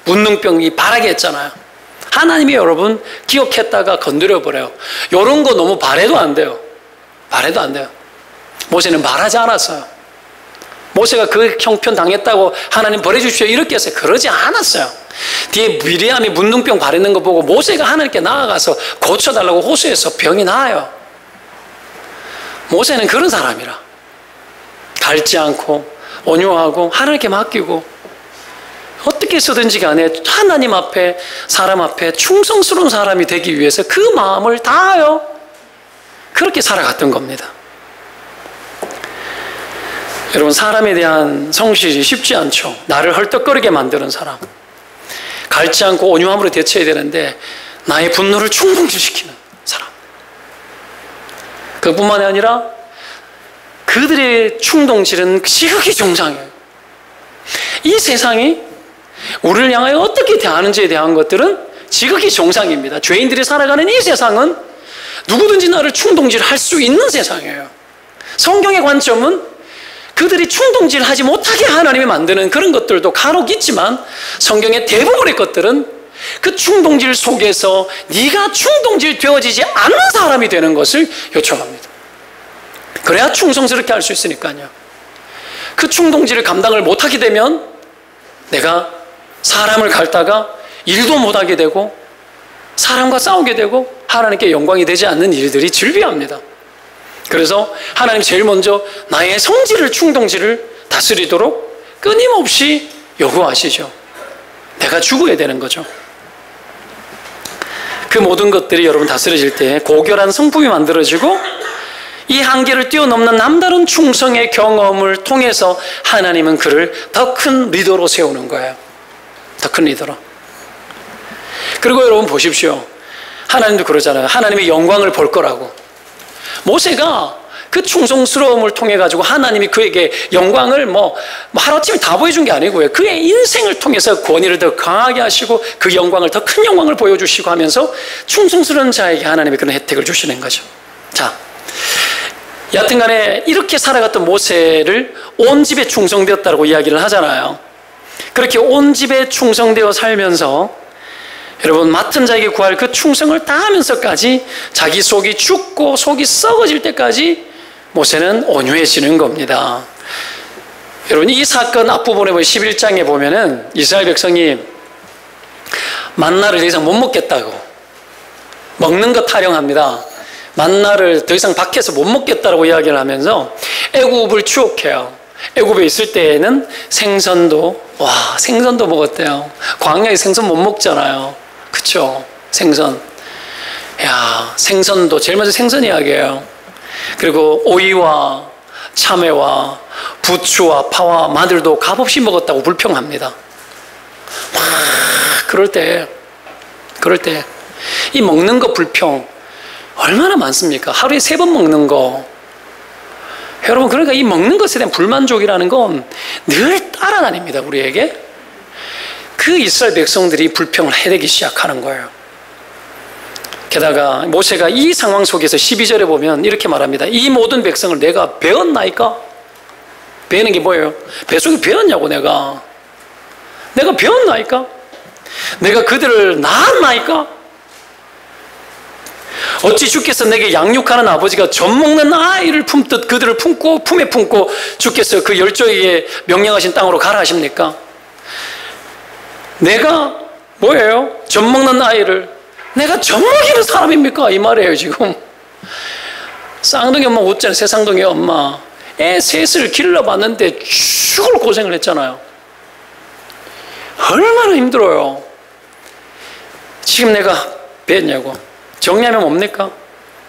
문둥병이 바라게 했잖아요. 하나님이 여러분 기억했다가 건드려버려요. 이런 거 너무 바래도 안 돼요. 바래도 안 돼요. 모세는 말하지 않았어요. 모세가 그 형편 당했다고 하나님 벌해주십시오 이렇게 했어요. 그러지 않았어요. 뒤에 미리암이 문둥병 바르는 거 보고 모세가 하나님께 나아가서 고쳐달라고 호소해서 병이 나아요. 모세는 그런 사람이라 갈지 않고 온유하고 하나님께 맡기고 어떻게 해서든지 간에 하나님 앞에 사람 앞에 충성스러운 사람이 되기 위해서 그 마음을 다하여 그렇게 살아갔던 겁니다. 여러분 사람에 대한 성실이 쉽지 않죠. 나를 헐떡거리게 만드는 사람, 갈지 않고 온유함으로 대처해야 되는데 나의 분노를 충동시키는 사람, 그뿐만이 아니라 그들의 충동질은 지극히 정상이에요. 이 세상이 우리를 향하여 어떻게 대하는지에 대한 것들은 지극히 정상입니다. 죄인들이 살아가는 이 세상은 누구든지 나를 충동질할 수 있는 세상이에요. 성경의 관점은 그들이 충동질하지 못하게 하나님이 만드는 그런 것들도 간혹 있지만 성경의 대부분의 것들은 그 충동질 속에서 네가 충동질 되어지지 않는 사람이 되는 것을 요청합니다. 그래야 충성스럽게 할 수 있으니까요. 그 충동질을 감당을 못하게 되면 내가 사람을 갈다가 일도 못하게 되고 사람과 싸우게 되고 하나님께 영광이 되지 않는 일들이 즐비합니다. 그래서 하나님 제일 먼저 나의 성질을, 충동질을 다스리도록 끊임없이 요구하시죠. 내가 죽어야 되는 거죠. 그 모든 것들이 여러분 다스려질 때 고결한 성품이 만들어지고 이 한계를 뛰어넘는 남다른 충성의 경험을 통해서 하나님은 그를 더 큰 리더로 세우는 거예요. 더 큰 리더로. 그리고 여러분 보십시오. 하나님도 그러잖아요. 하나님의 영광을 볼 거라고. 모세가 그 충성스러움을 통해 가지고 하나님이 그에게 영광을 하루아침에 다 보여준 게 아니고요. 그의 인생을 통해서 권위를 더 강하게 하시고 그 영광을 더 큰 영광을 보여주시고 하면서 충성스러운 자에게 하나님이 그런 혜택을 주시는 거죠. 자, 여하튼 간에 이렇게 살아갔던 모세를 온 집에 충성되었다고 이야기를 하잖아요. 그렇게 온 집에 충성되어 살면서 여러분 맡은 자에게 구할 그 충성을 다하면서까지 자기 속이 죽고 속이 썩어질 때까지 모세는 온유해지는 겁니다. 여러분 이 사건 앞부분에 보면 11장에 보면은 이스라엘 백성이 만나를 더 이상 못 먹겠다고 먹는 것 타령합니다. 만나를 더 이상 밖에서 못 먹겠다고 이야기를 하면서 애굽을 추억해요. 애굽에 있을 때에는 생선도 먹었대요. 광야에 생선 못 먹잖아요. 그쵸? 생선. 야, 생선도 제일 먼저 생선 이야기예요. 그리고 오이와 참외와 부추와 파와 마늘도 값없이 먹었다고 불평합니다. 그럴 때 이 먹는 거 불평 얼마나 많습니까? 하루에 3번 먹는 거. 여러분 그러니까 이 먹는 것에 대한 불만족이라는 건 늘 따라다닙니다. 우리에게. 그 이스라엘 백성들이 불평을 해대기 시작하는 거예요. 게다가 모세가 이 상황 속에서 12절에 보면 이렇게 말합니다. 이 모든 백성을 내가 배웠나이까? 배우는 게 뭐예요? 뱃속에 배웠냐고 내가 배웠나이까? 내가 그들을 낳았나이까? 어찌 주께서 내게 양육하는 아버지가 젖 먹는 아이를 품듯 그들을 품에 품고 주께서 그 열조에게 명령하신 땅으로 가라 하십니까? 내가 뭐예요? 젖 먹는 아이를 내가 젖 먹이는 사람입니까? 이 말이에요 지금. 쌍둥이 엄마 웃잖아요. 새 쌍둥이 엄마 애 셋을 길러봤는데 죽을 고생을 했잖아요. 얼마나 힘들어요. 지금 내가 배웠냐고. 정리하면 뭡니까?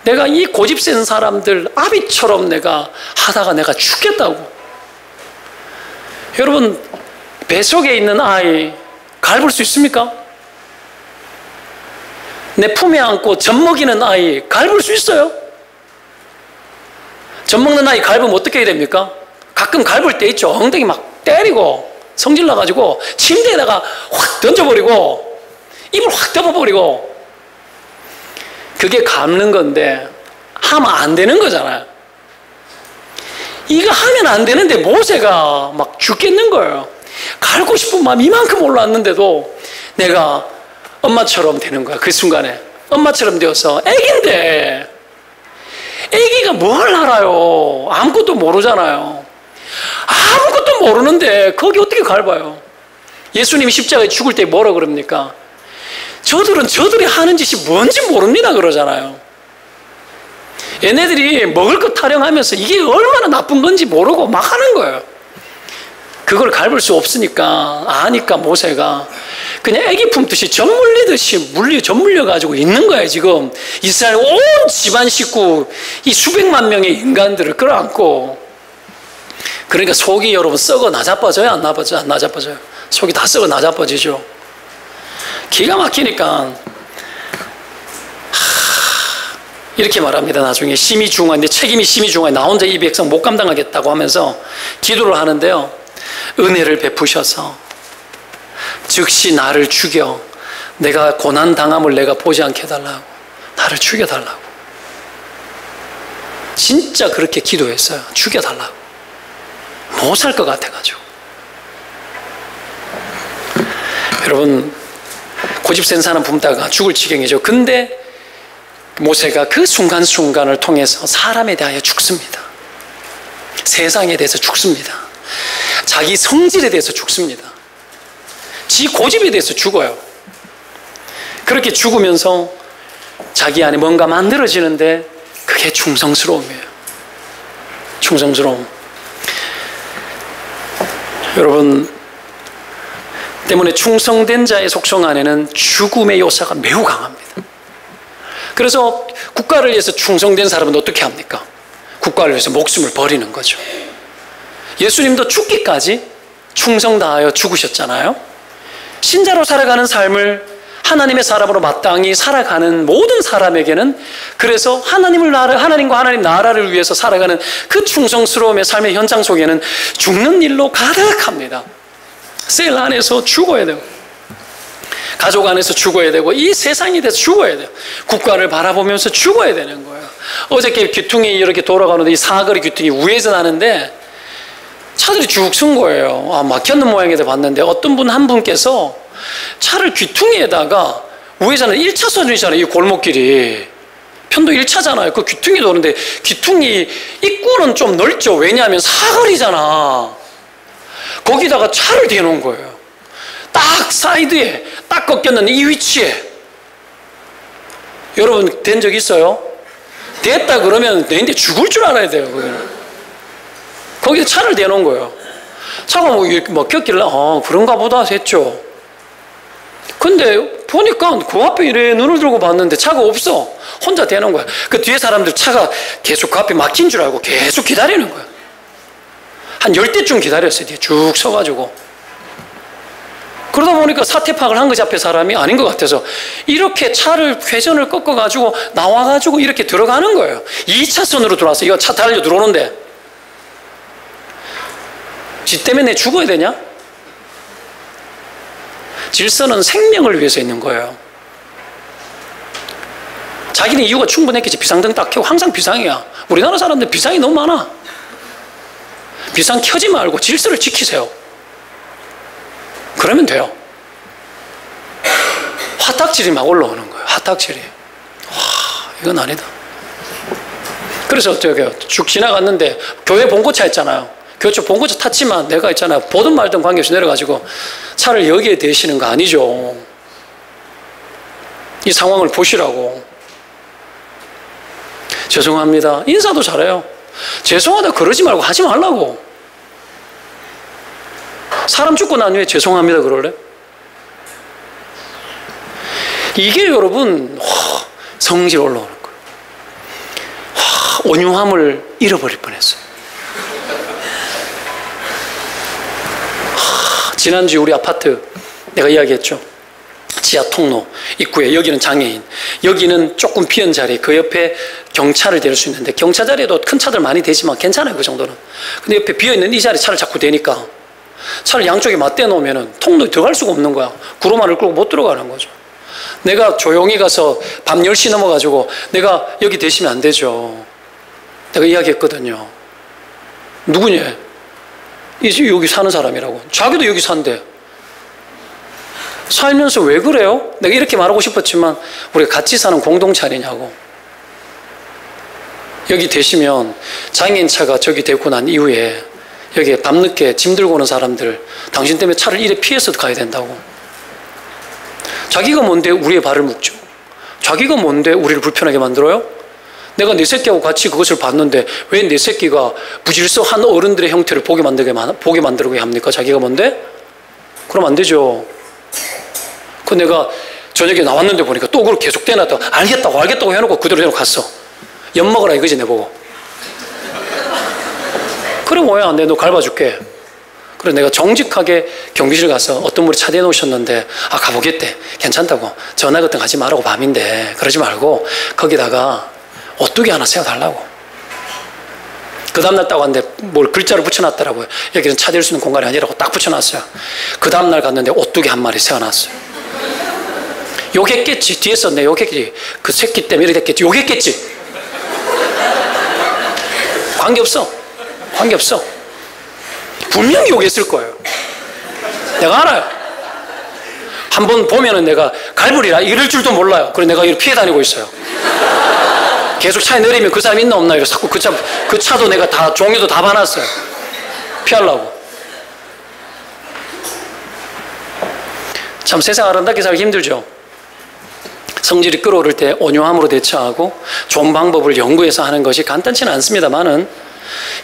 내가 이 고집 센 사람들 아비처럼 내가 하다가 내가 죽겠다고. 여러분 뱃속에 있는 아이 갈볼 수 있습니까? 내 품에 안고 젖 먹이는 아이 갈볼 수 있어요? 젖 먹는 아이 갈으면 어떻게 해야 됩니까? 가끔 갈볼 때 있죠. 엉덩이 막 때리고 성질 나가지고 침대에다가 확 던져버리고 입을 확 덮어버리고. 그게 감는 건데 하면 안 되는 거잖아요. 이거 하면 안 되는데 모세가 막 죽겠는 거예요. 갈고 싶은 마음이 이만큼 올라왔는데도 내가 엄마처럼 되는 거야. 그 순간에 엄마처럼 되어서 애기인데 애기가 뭘 알아요. 아무것도 모르잖아요. 아무것도 모르는데 거기 어떻게 갈봐요. 예수님이 십자가에 죽을 때 뭐라 그럽니까? 저들이 하는 짓이 뭔지 모릅니다 그러잖아요. 얘네들이 먹을 것 타령하면서 이게 얼마나 나쁜 건지 모르고 막 하는 거예요. 그걸 갈볼 수 없으니까 아니까 모세가 그냥 애기 품듯이 젖 물리듯이 젖 물려가지고 있는 거예요. 지금 이스라엘 온 집안 식구 이 수백만 명의 인간들을 끌어안고. 그러니까 속이 여러분 썩어 나자빠져요? 안 나자빠져요? 속이 다 썩어 나자빠지죠. 기가 막히니까 이렇게 말합니다. 나중에 심히 중하인데 책임이 심히 중하에 나 혼자 이 백성 못 감당하겠다고 하면서 기도를 하는데요. 은혜를 베푸셔서 즉시 나를 죽여 내가 고난당함을 내가 보지 않게 해달라고 나를 죽여달라고. 진짜 그렇게 기도했어요. 죽여달라고. 못 살 것 같아가지고. 여러분 고집 센 사람 굶다가 죽을 지경이죠. 근데 모세가 그 순간순간을 통해서 사람에 대하여 죽습니다. 세상에 대해서 죽습니다. 자기 성질에 대해서 죽습니다. 지 고집에 대해서 죽어요. 그렇게 죽으면서 자기 안에 뭔가 만들어지는데 그게 충성스러움이에요. 충성스러움. 여러분 때문에 충성된 자의 속성 안에는 죽음의 요소가 매우 강합니다. 그래서 국가를 위해서 충성된 사람은 어떻게 합니까? 국가를 위해서 목숨을 버리는 거죠. 예수님도 죽기까지 충성 다하여 죽으셨잖아요. 신자로 살아가는 삶을 하나님의 사람으로 마땅히 살아가는 모든 사람에게는 그래서 하나님과 하나님 나라를 위해서 살아가는 그 충성스러움의 삶의 현장 속에는 죽는 일로 가득합니다. 셀 안에서 죽어야 되고 가족 안에서 죽어야 되고 이 세상에 대해서 죽어야 돼요. 국가를 바라보면서 죽어야 되는 거예요. 어저께 귀퉁이 이렇게 돌아가는데 이 사거리 귀퉁이 우회전하는데 차들이 쭉 쓴 거예요. 막혔는 모양이다 봤는데 어떤 분 한 분께서 차를 귀퉁이에다가 우회전은 1차선이잖아요. 이 골목길이 편도 1차잖아요. 그 귀퉁이 도는데 귀퉁이 입구는 좀 넓죠. 왜냐하면 사거리잖아. 거기다가 차를 대놓은 거예요. 딱 사이드에 딱 꺾였는 이 위치에. 여러분 된 적 있어요? 됐다 그러면 내인데 죽을 줄 알아야 돼요. 거기에 차를 대놓은 거예요. 차가 꼈길래 그런가 보다 했죠. 근데 보니까 그 앞에 이래 눈을 들고 봤는데 차가 없어. 혼자 대놓은 거야. 그 뒤에 사람들 차가 계속 그 앞에 막힌 줄 알고 계속 기다리는 거야. 한 10대쯤 기다렸어요. 뒤에 쭉 서가지고. 그러다 보니까 사태 파악을 한 거지. 앞에 사람이 아닌 것 같아서 이렇게 차를 회전을 꺾어가지고 나와가지고 이렇게 들어가는 거예요. 2차선으로 들어와서 이거 차 달려 들어오는데 지 때문에 내 죽어야 되냐? 질서는 생명을 위해서 있는 거예요. 자기는 이유가 충분했겠지. 비상등 딱 켜고 항상 비상이야. 우리나라 사람들 비상이 너무 많아. 비상 켜지 말고 질서를 지키세요. 그러면 돼요. 화딱질이 막 올라오는 거예요. 화딱질이. 와, 이건 아니다. 그래서 쭉 지나갔는데 교회 봉고차 있잖아요. 교회 봉고차 탔지만 내가 있잖아요. 보든 말든 관계없이 내려가지고 차를 여기에 대시는 거 아니죠. 이 상황을 보시라고. 죄송합니다. 인사도 잘해요. 죄송하다 그러지 말고 하지 말라고. 사람 죽고 난 후에 죄송합니다 그럴래? 이게 여러분 성질 올라오는 거예요. 온유함을 잃어버릴 뻔했어요. 지난주 우리 아파트 내가 이야기했죠. 지하 통로 입구에 여기는 장애인, 여기는 조금 비은 자리, 그 옆에 경차를 댈 수 있는데 경차 자리에도 큰 차들 많이 대지만 괜찮아요. 그 정도는. 근데 옆에 비어있는 이 자리 차를 자꾸 대니까 차를 양쪽에 맞대 놓으면 통로에 들어갈 수가 없는 거야. 구로만을 끌고 못 들어가는 거죠. 내가 조용히 가서 밤 10시 넘어가지고 내가 여기 대시면 안 되죠. 내가 이야기했거든요. 누구냐? 여기 사는 사람이라고. 자기도 여기 산대. 살면서 왜 그래요? 내가 이렇게 말하고 싶었지만 우리가 같이 사는 공동체 아니냐고. 여기 대시면 장애인 차가 저기 대고 난 이후에 여기에 밤늦게 짐 들고 오는 사람들 당신 때문에 차를 이래 피해서 가야 된다고. 자기가 뭔데 우리의 발을 묶죠? 자기가 뭔데 우리를 불편하게 만들어요? 내가 내 새끼하고 같이 그것을 봤는데 왜 내 새끼가 무질서한 어른들의 형태를 보게 만들게 합니까? 자기가 뭔데? 그럼 안 되죠. 그 내가 저녁에 나왔는데 보니까 또 그걸 계속 떼놨다가 알겠다고 해놓고 그대로 해놓고 갔어. 엿먹어라 이거지 내보고. 그래 뭐야 내 너 갈아줄게. 그래 내가 정직하게 경비실 가서 어떤 분이 차 대놓으셨는데 가보겠대. 괜찮다고. 전화 같은 거 하지 말라고 밤인데 그러지 말고 거기다가 오뚜기 하나 세워달라고. 그 다음날 딱 왔는데 뭘 글자를 붙여놨더라고요. 여기는 차 댈 수 있는 공간이 아니라고 딱 붙여놨어요. 그 다음날 갔는데 오뚜기 한 마리 세워놨어요. 욕했겠지. 뒤에서 내 욕했겠지. 그 새끼 때문에 이렇게 됐겠지. 욕했겠지. 관계없어. 분명히 욕했을 거예요. 내가 알아요. 한번 보면은 내가 갈불이라 이럴 줄도 몰라요. 그래서 내가 이렇게 피해 다니고 있어요. 계속 차에 내리면 그 사람 있나 없나 이래서 자꾸 그 차도 내가 다 종이도 다 봐놨어요. 피하려고. 참 세상 아름답게 살기 힘들죠. 성질이 끓어오를 때 온유함으로 대처하고 좋은 방법을 연구해서 하는 것이 간단치는 않습니다만은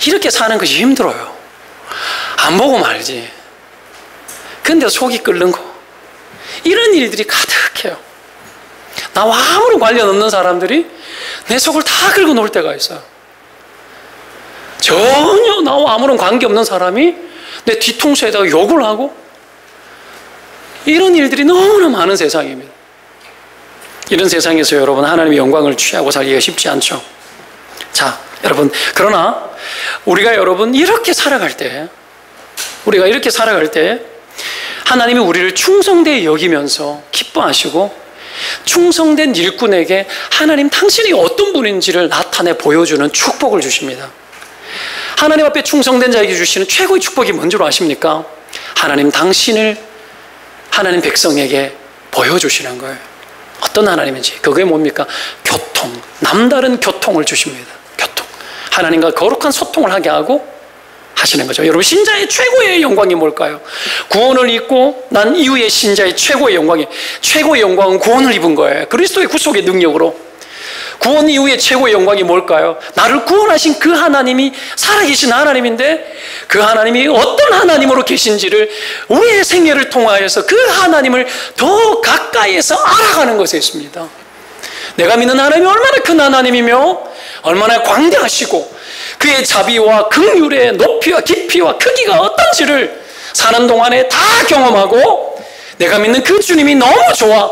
이렇게 사는 것이 힘들어요. 안 보고 말지. 근데 속이 끓는 거. 이런 일들이 가득해요. 나와 아무런 관련 없는 사람들이 내 속을 다 긁어 놓을 때가 있어요. 전혀 나와 아무런 관계 없는 사람이 내 뒤통수에다가 욕을 하고 이런 일들이 너무나 많은 세상입니다. 이런 세상에서 여러분 하나님의 영광을 취하고 살기가 쉽지 않죠. 자, 여러분 그러나 우리가 여러분 이렇게 살아갈 때 하나님이 우리를 충성되게 여기면서 기뻐하시고 충성된 일꾼에게 하나님 당신이 어떤 분인지를 나타내 보여주는 축복을 주십니다. 하나님 앞에 충성된 자에게 주시는 최고의 축복이 뭔지 아십니까? 하나님 당신을 하나님 백성에게 보여주시는 거예요. 어떤 하나님인지. 그게 뭡니까? 교통, 남다른 교통을 주십니다. 교통. 하나님과 거룩한 소통을 하게 하고 하시는 거죠. 여러분 신자의 최고의 영광이 뭘까요? 구원을 입고 난 이후의 신자의 최고의 영광은 구원을 입은 거예요. 그리스도의 구속의 능력으로. 구원 이후의 최고의 영광이 뭘까요? 나를 구원하신 그 하나님이 살아계신 하나님인데 그 하나님이 어떤 하나님으로 계신지를 우리의 생애를 통하여서 그 하나님을 더 가까이에서 알아가는 것에 있습니다. 내가 믿는 하나님이 얼마나 큰 하나님이며 얼마나 광대하시고 그의 자비와 긍휼의 높이와 깊이와 크기가 어떤지를 사는 동안에 다 경험하고 내가 믿는 그 주님이 너무 좋아.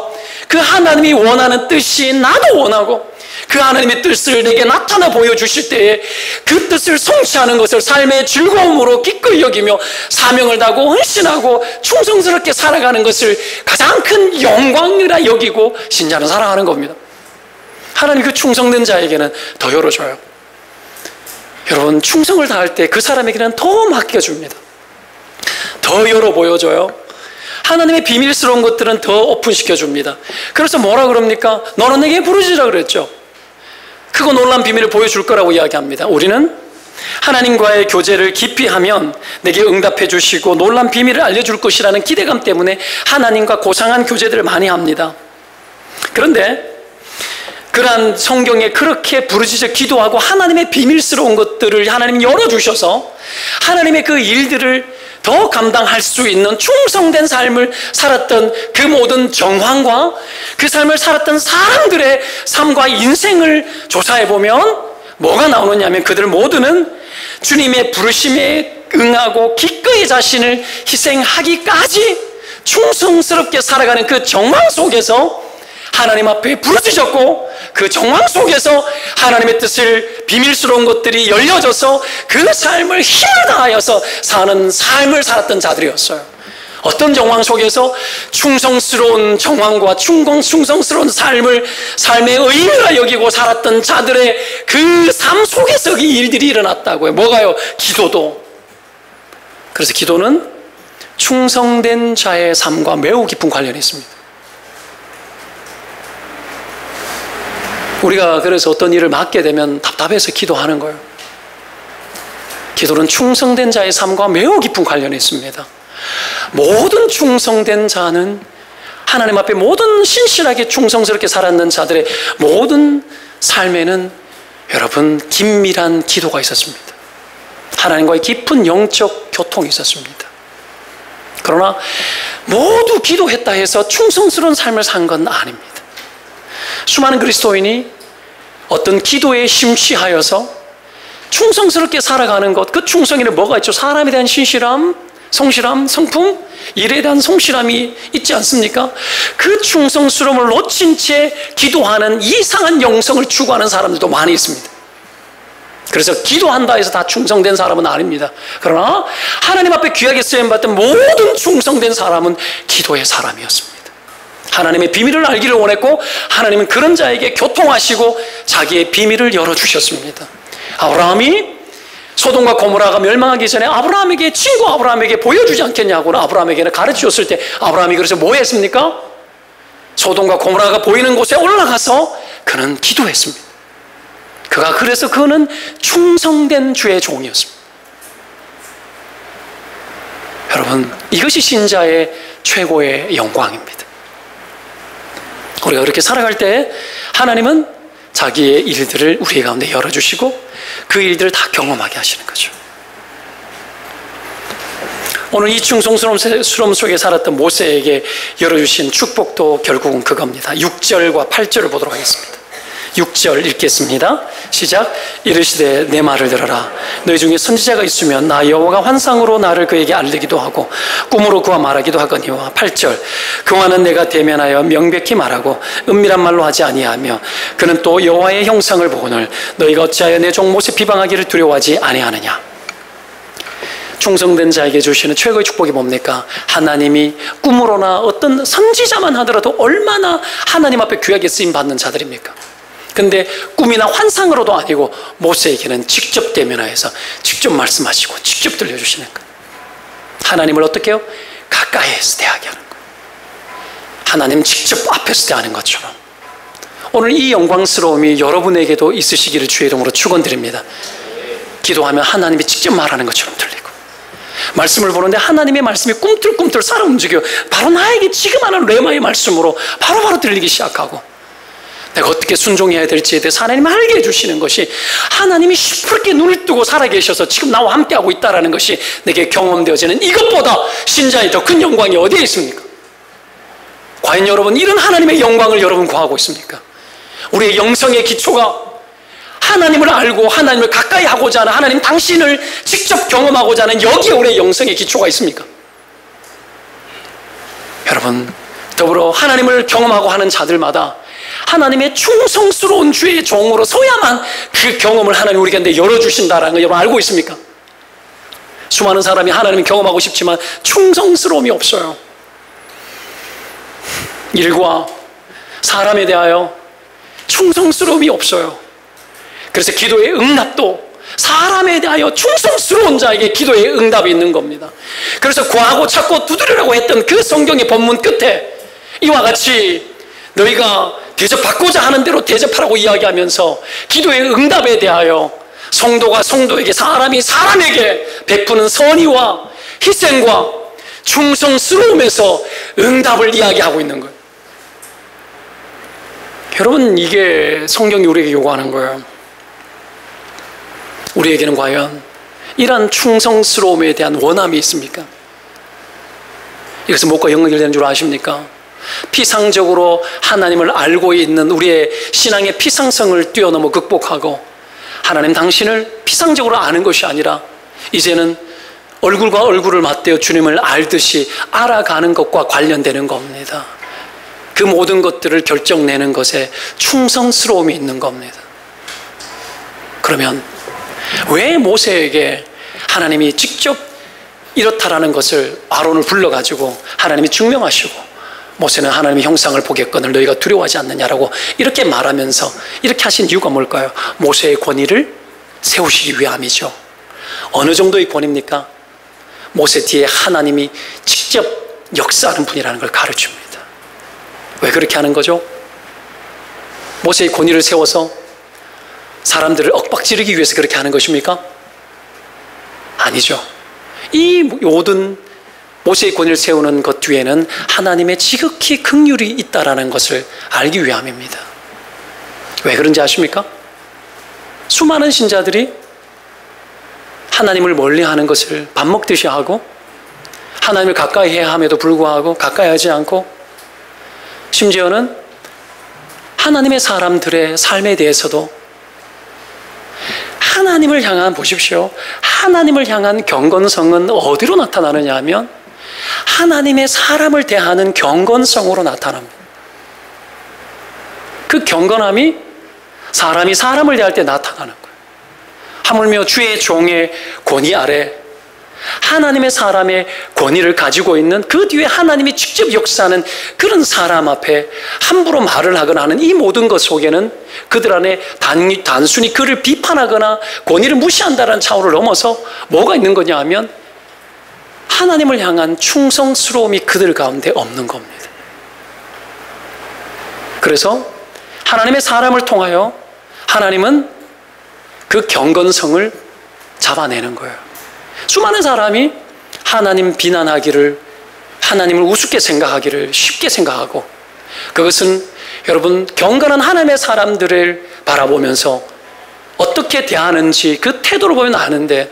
그 하나님이 원하는 뜻이 나도 원하고 그 하나님의 뜻을 내게 나타나 보여주실 때에 그 뜻을 성취하는 것을 삶의 즐거움으로 기꺼이 여기며 사명을 다하고 헌신하고 충성스럽게 살아가는 것을 가장 큰 영광이라 여기고 신자는 살아가는 겁니다. 하나님 그 충성된 자에게는 더 열어줘요. 여러분 충성을 다할 때 그 사람에게는 더 맡겨줍니다. 더 열어 보여줘요. 하나님의 비밀스러운 것들은 더 오픈시켜줍니다. 그래서 뭐라 그럽니까? 너는 내게 부르짖으라 그랬죠. 크고 놀라운 비밀을 보여줄 거라고 이야기합니다. 우리는 하나님과의 교제를 깊이 하면 내게 응답해 주시고 놀라운 비밀을 알려줄 것이라는 기대감 때문에 하나님과 고상한 교제들을 많이 합니다. 그런데 그러한 성경에 그렇게 부르짖어 기도하고 하나님의 비밀스러운 것들을 하나님이 열어주셔서 하나님의 그 일들을 더 감당할 수 있는 충성된 삶을 살았던 그 모든 정황과 그 삶을 살았던 사람들의 삶과 인생을 조사해보면 뭐가 나오느냐 하면 그들 모두는 주님의 부르심에 응하고 기꺼이 자신을 희생하기까지 충성스럽게 살아가는 그 정황 속에서 하나님 앞에 부르짖었고 그 정황 속에서 하나님의 뜻을 비밀스러운 것들이 열려져서 그 삶을 힘을 다하여서 사는 삶을 살았던 자들이었어요. 어떤 정황 속에서 충성스러운 정황과 충성스러운 삶의 의미라 여기고 살았던 자들의 그 삶 속에서 이 일들이 일어났다고요. 뭐가요? 기도도. 그래서 기도는 충성된 자의 삶과 매우 깊은 관련이 있습니다. 우리가 그래서 어떤 일을 맡게 되면 답답해서 기도하는 거예요. 기도는 충성된 자의 삶과 매우 깊은 관련이 있습니다. 모든 충성된 자는 하나님 앞에 모든 신실하게 충성스럽게 살았는 자들의 모든 삶에는 여러분 긴밀한 기도가 있었습니다. 하나님과의 깊은 영적 교통이 있었습니다. 그러나 모두 기도했다 해서 충성스러운 삶을 산 건 아닙니다. 수많은 그리스도인이 어떤 기도에 심취하여서 충성스럽게 살아가는 것, 그 충성에는 뭐가 있죠? 사람에 대한 신실함, 성실함, 성품, 일에 대한 성실함이 있지 않습니까? 그 충성스러움을 놓친 채 기도하는 이상한 영성을 추구하는 사람들도 많이 있습니다. 그래서 기도한다 해서 다 충성된 사람은 아닙니다. 그러나 하나님 앞에 귀하게 쓰임받던 모든 충성된 사람은 기도의 사람이었습니다. 하나님의 비밀을 알기를 원했고 하나님은 그런 자에게 교통하시고 자기의 비밀을 열어주셨습니다. 아브라함이 소돔과 고모라가 멸망하기 전에 아브라함에게, 친구 아브라함에게 보여주지 않겠냐고 아브라함에게는 가르쳐줬을 때 아브라함이 그래서 뭐 했습니까? 소돔과 고모라가 보이는 곳에 올라가서 그는 기도했습니다. 그래서 그는 충성된 주의 종이었습니다. 여러분, 이것이 신자의 최고의 영광입니다. 우리가 그렇게 살아갈 때 하나님은 자기의 일들을 우리 가운데 열어주시고 그 일들을 다 경험하게 하시는 거죠. 오늘 이 충성스러움 속에 살았던 모세에게 열어주신 축복도 결국은 그겁니다. 6절과 8절을 보도록 하겠습니다. 6절 읽겠습니다. 시작. 이르시되 내 말을 들어라. 너희 중에 선지자가 있으면 나 여호와가 환상으로 나를 그에게 알리기도 하고 꿈으로 그와 말하기도 하거니와. 8절. 그와는 내가 대면하여 명백히 말하고 은밀한 말로 하지 아니하며 그는 또 여호와의 형상을 보거늘 너희가 어찌하여 내 종 모세 비방하기를 두려워하지 아니하느냐. 충성된 자에게 주시는 최고의 축복이 뭡니까? 하나님이 꿈으로나 어떤 선지자만 하더라도 얼마나 하나님 앞에 귀하게 쓰임받는 자들입니까? 근데 꿈이나 환상으로도 아니고 모세에게는 직접 대면하여서 직접 말씀하시고 직접 들려주시는 거예요. 하나님을 어떻게 해요? 가까이에서 대하게 하는 거예요. 하나님 직접 앞에서 대하는 것처럼. 오늘 이 영광스러움이 여러분에게도 있으시기를 주의 이름으로 축원드립니다. 기도하면 하나님이 직접 말하는 것처럼 들리고, 말씀을 보는데 하나님의 말씀이 꿈틀꿈틀 살아 움직여 바로 나에게 지금 하는 레마의 말씀으로 바로바로 들리기 시작하고, 내가 어떻게 순종해야 될지에 대해서 하나님이 알게 해주시는 것이, 하나님이 시퍼렇게 눈을 뜨고 살아계셔서 지금 나와 함께하고 있다는 것이 내게 경험되어지는, 이것보다 신자의 더 큰 영광이 어디에 있습니까? 과연 여러분 이런 하나님의 영광을 여러분 구하고 있습니까? 우리의 영성의 기초가 하나님을 알고 하나님을 가까이 하고자 하는, 하나님 당신을 직접 경험하고자 하는 여기에 우리의 영성의 기초가 있습니까? 여러분, 더불어 하나님을 경험하고 하는 자들마다 하나님의 충성스러운 주의 종으로 서야만 그 경험을 하나님 우리 가운데 열어주신다는 걸 여러분 알고 있습니까? 수많은 사람이 하나님을 경험하고 싶지만 충성스러움이 없어요. 일과 사람에 대하여 충성스러움이 없어요. 그래서 기도의 응답도 사람에 대하여 충성스러운 자에게 기도의 응답이 있는 겁니다. 그래서 구하고 찾고 두드리라고 했던 그 성경의 본문 끝에 이와 같이 너희가 대접받고자 하는 대로 대접하라고 이야기하면서 기도의 응답에 대하여 성도가 성도에게, 사람이 사람에게 베푸는 선의와 희생과 충성스러움에서 응답을 이야기하고 있는 거예요. 여러분, 이게 성경이 우리에게 요구하는 거예요. 우리에게는 과연 이러한 충성스러움에 대한 원함이 있습니까? 이것은 무엇과 연결되는 줄 아십니까? 피상적으로 하나님을 알고 있는 우리의 신앙의 피상성을 뛰어넘어 극복하고 하나님 당신을 피상적으로 아는 것이 아니라 이제는 얼굴과 얼굴을 맞대어 주님을 알듯이 알아가는 것과 관련되는 겁니다. 그 모든 것들을 결정내는 것에 충성스러움이 있는 겁니다. 그러면 왜 모세에게 하나님이 직접 이렇다라는 것을 아론을 불러가지고 하나님이 증명하시고, 모세는 하나님의 형상을 보겠거늘 너희가 두려워하지 않느냐라고 이렇게 말하면서 이렇게 하신 이유가 뭘까요? 모세의 권위를 세우시기 위함이죠. 어느 정도의 권위입니까? 모세 뒤에 하나님이 직접 역사하는 분이라는 걸 가르칩니다. 왜 그렇게 하는 거죠? 모세의 권위를 세워서 사람들을 엇박지르기 위해서 그렇게 하는 것입니까? 아니죠. 이 모든 모세의 권위를 세우는 것 뒤에는 하나님의 지극히 긍휼이 있다는 것을 알기 위함입니다. 왜 그런지 아십니까? 수많은 신자들이 하나님을 멀리하는 것을 밥 먹듯이 하고 하나님을 가까이 해야 함에도 불구하고 가까이 하지 않고, 심지어는 하나님의 사람들의 삶에 대해서도 하나님을 향한, 보십시오, 하나님을 향한 경건성은 어디로 나타나느냐 하면 하나님의 사람을 대하는 경건성으로 나타납니다. 그 경건함이 사람이 사람을 대할 때 나타나는 거예요. 하물며 주의 종의 권위 아래 하나님의 사람의 권위를 가지고 있는, 그 뒤에 하나님이 직접 역사하는 그런 사람 앞에 함부로 말을 하거나 하는 이 모든 것 속에는 그들 안에 단순히 그를 비판하거나 권위를 무시한다는 차원을 넘어서 뭐가 있는 거냐 하면 하나님을 향한 충성스러움이 그들 가운데 없는 겁니다. 그래서 하나님의 사람을 통하여 하나님은 그 경건성을 잡아내는 거예요. 수많은 사람이 하나님 비난하기를, 하나님을 우습게 생각하기를 쉽게 생각하고, 그것은 여러분 경건한 하나님의 사람들을 바라보면서 어떻게 대하는지 그 태도를 보면 아는데,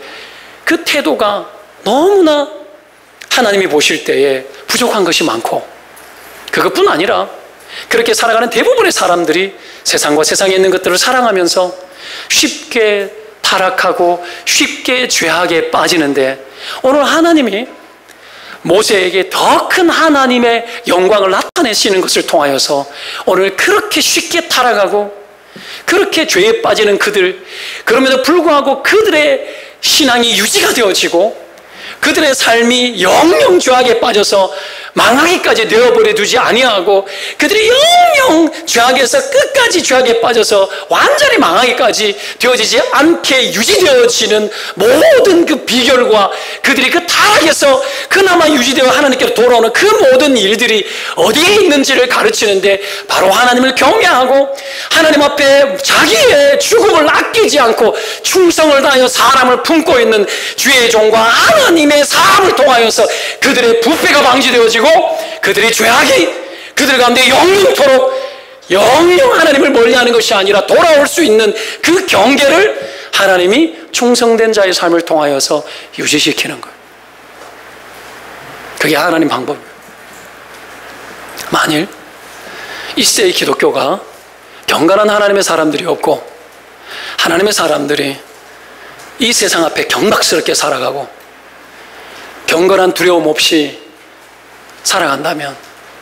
그 태도가 너무나 하나님이 보실 때에 부족한 것이 많고, 그것뿐 아니라 그렇게 살아가는 대부분의 사람들이 세상과 세상에 있는 것들을 사랑하면서 쉽게 타락하고 쉽게 죄악에 빠지는데, 오늘 하나님이 모세에게 더 큰 하나님의 영광을 나타내시는 것을 통하여서 오늘 그렇게 쉽게 타락하고 그렇게 죄에 빠지는 그들, 그럼에도 불구하고 그들의 신앙이 유지가 되어지고 그들의 삶이 영영 죄악에 빠져서 망하기까지 되어버려 두지 아니하고, 그들이 영영 죄악에서 끝까지 죄악에 빠져서 완전히 망하기까지 되어지지 않게 유지되어지는 모든 그 비결과 그들이 그 타락에서 그나마 유지되어 하나님께로 돌아오는 그 모든 일들이 어디에 있는지를 가르치는데, 바로 하나님을 경외하고 하나님 앞에 자기의 죽음을 아끼지 않고 충성을 다하여 사람을 품고 있는 주의 종과 하나님의 사람을 통하여서 그들의 부패가 방지되어지고 그들의 죄악이 그들 가운데 영영토록 영영 하나님을 멀리하는 것이 아니라 돌아올 수 있는 그 경계를 하나님이 충성된 자의 삶을 통하여서 유지시키는 거예요. 그게 하나님 방법이에요. 만일 이 시대의 기독교가 경건한 하나님의 사람들이 없고 하나님의 사람들이 이 세상 앞에 경박스럽게 살아가고 경건한 두려움 없이 살아간다면,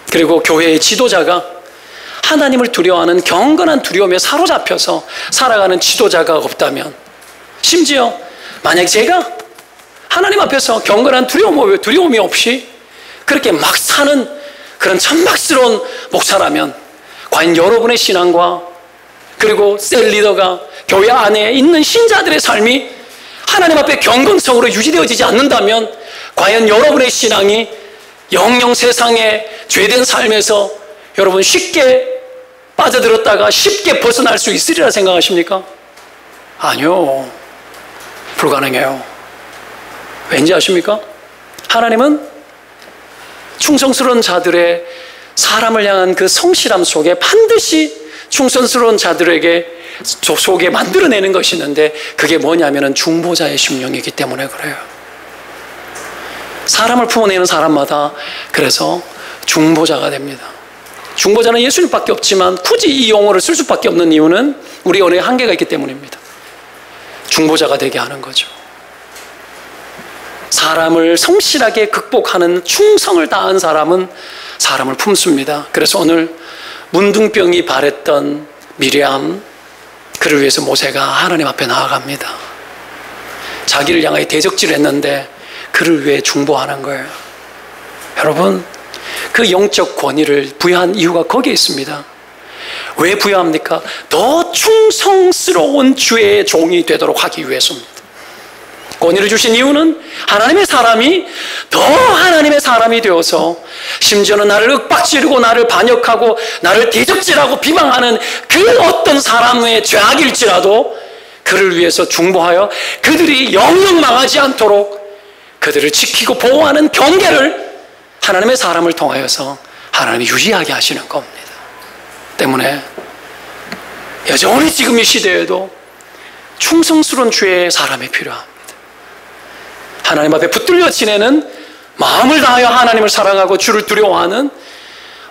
그리고 교회의 지도자가 하나님을 두려워하는 경건한 두려움에 사로잡혀서 살아가는 지도자가 없다면, 심지어 만약 제가 하나님 앞에서 경건한 두려움이 없이 그렇게 막 사는 그런 천박스러운 목사라면, 과연 여러분의 신앙과 그리고 셀 리더가 교회 안에 있는 신자들의 삶이 하나님 앞에 경건성으로 유지되어지지 않는다면, 과연 여러분의 신앙이 영영 세상의 죄된 삶에서 여러분 쉽게 빠져들었다가 쉽게 벗어날 수 있으리라 생각하십니까? 아니요, 불가능해요. 왠지 아십니까? 하나님은 충성스러운 자들의 사람을 향한 그 성실함 속에 반드시 충성스러운 자들에게 속에 만들어내는 것이 있는데, 그게 뭐냐면은 중보자의 심령이기 때문에 그래요. 사람을 품어내는 사람마다 그래서 중보자가 됩니다. 중보자는 예수님밖에 없지만 굳이 이 용어를 쓸 수밖에 없는 이유는 우리 언어에 한계가 있기 때문입니다. 중보자가 되게 하는 거죠. 사람을 성실하게 극복하는 충성을 다한 사람은 사람을 품습니다. 그래서 오늘 문둥병이 발했던 미리암, 그를 위해서 모세가 하나님 앞에 나아갑니다. 자기를 향하여 대적질을 했는데 그를 위해 중보하는 거예요. 여러분, 그 영적 권위를 부여한 이유가 거기에 있습니다. 왜 부여합니까? 더 충성스러운 주의 종이 되도록 하기 위해서입니다. 권위를 주신 이유는 하나님의 사람이 더 하나님의 사람이 되어서, 심지어는 나를 윽박지르고 나를 반역하고 나를 대적질하고 비방하는 그 어떤 사람의 죄악일지라도 그를 위해서 중보하여 그들이 영영 망하지 않도록 그들을 지키고 보호하는 경계를 하나님의 사람을 통하여서 하나님이 유지하게 하시는 겁니다. 때문에 여전히 지금 이 시대에도 충성스러운 주의 사람이 필요합니다. 하나님 앞에 붙들려 지내는, 마음을 다하여 하나님을 사랑하고 주를 두려워하는,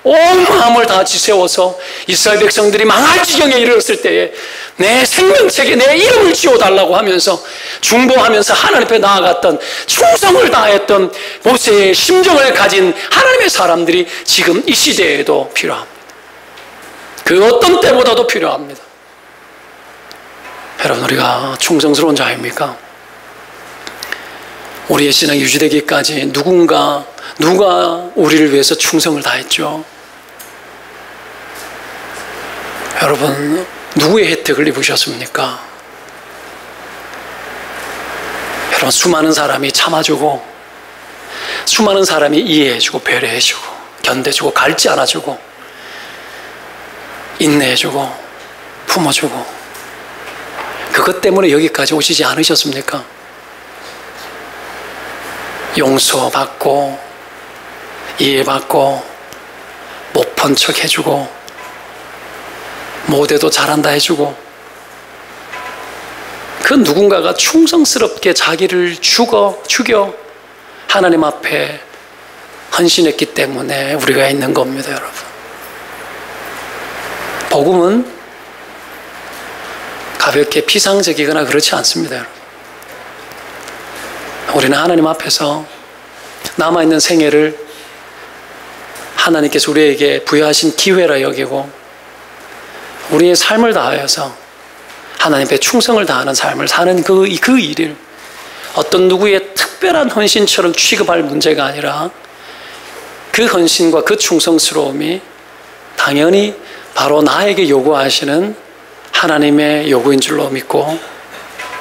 온 마음을 다 지새워서 이스라엘 백성들이 망할 지경에 이르렀을 때에 내 생명책에 내 이름을 지어달라고 하면서 중보하면서 하나님 앞에 나아갔던, 충성을 다했던 모세의 심정을 가진 하나님의 사람들이 지금 이 시대에도 필요합니다. 그 어떤 때보다도 필요합니다. 여러분, 우리가 충성스러운 자입니까? 우리의 신앙이 유지되기까지 누가 우리를 위해서 충성을 다했죠? 여러분, 누구의 혜택을 입으셨습니까? 여러분, 수많은 사람이 참아주고, 수많은 사람이 이해해주고, 배려해주고, 견뎌주고, 갈지 않아주고, 인내해주고, 품어주고, 그것 때문에 여기까지 오시지 않으셨습니까? 용서받고, 이해받고, 못 본 척 해주고, 모대도 잘한다 해주고, 그 누군가가 충성스럽게 자기를 죽여 하나님 앞에 헌신했기 때문에 우리가 있는 겁니다, 여러분. 복음은 가볍게 피상적이거나 그렇지 않습니다, 여러분. 우리는 하나님 앞에서 남아있는 생애를 하나님께서 우리에게 부여하신 기회라 여기고, 우리의 삶을 다하여서 하나님 앞에 충성을 다하는 삶을 사는 그 일을 어떤 누구의 특별한 헌신처럼 취급할 문제가 아니라, 그 헌신과 그 충성스러움이 당연히 바로 나에게 요구하시는 하나님의 요구인 줄로 믿고,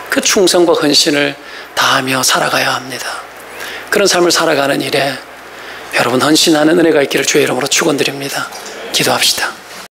그 충성과 헌신을 다하며 살아가야 합니다. 그런 삶을 살아가는 일에 여러분 헌신하는 은혜가 있기를 주의 이름으로 축원드립니다. 기도합시다.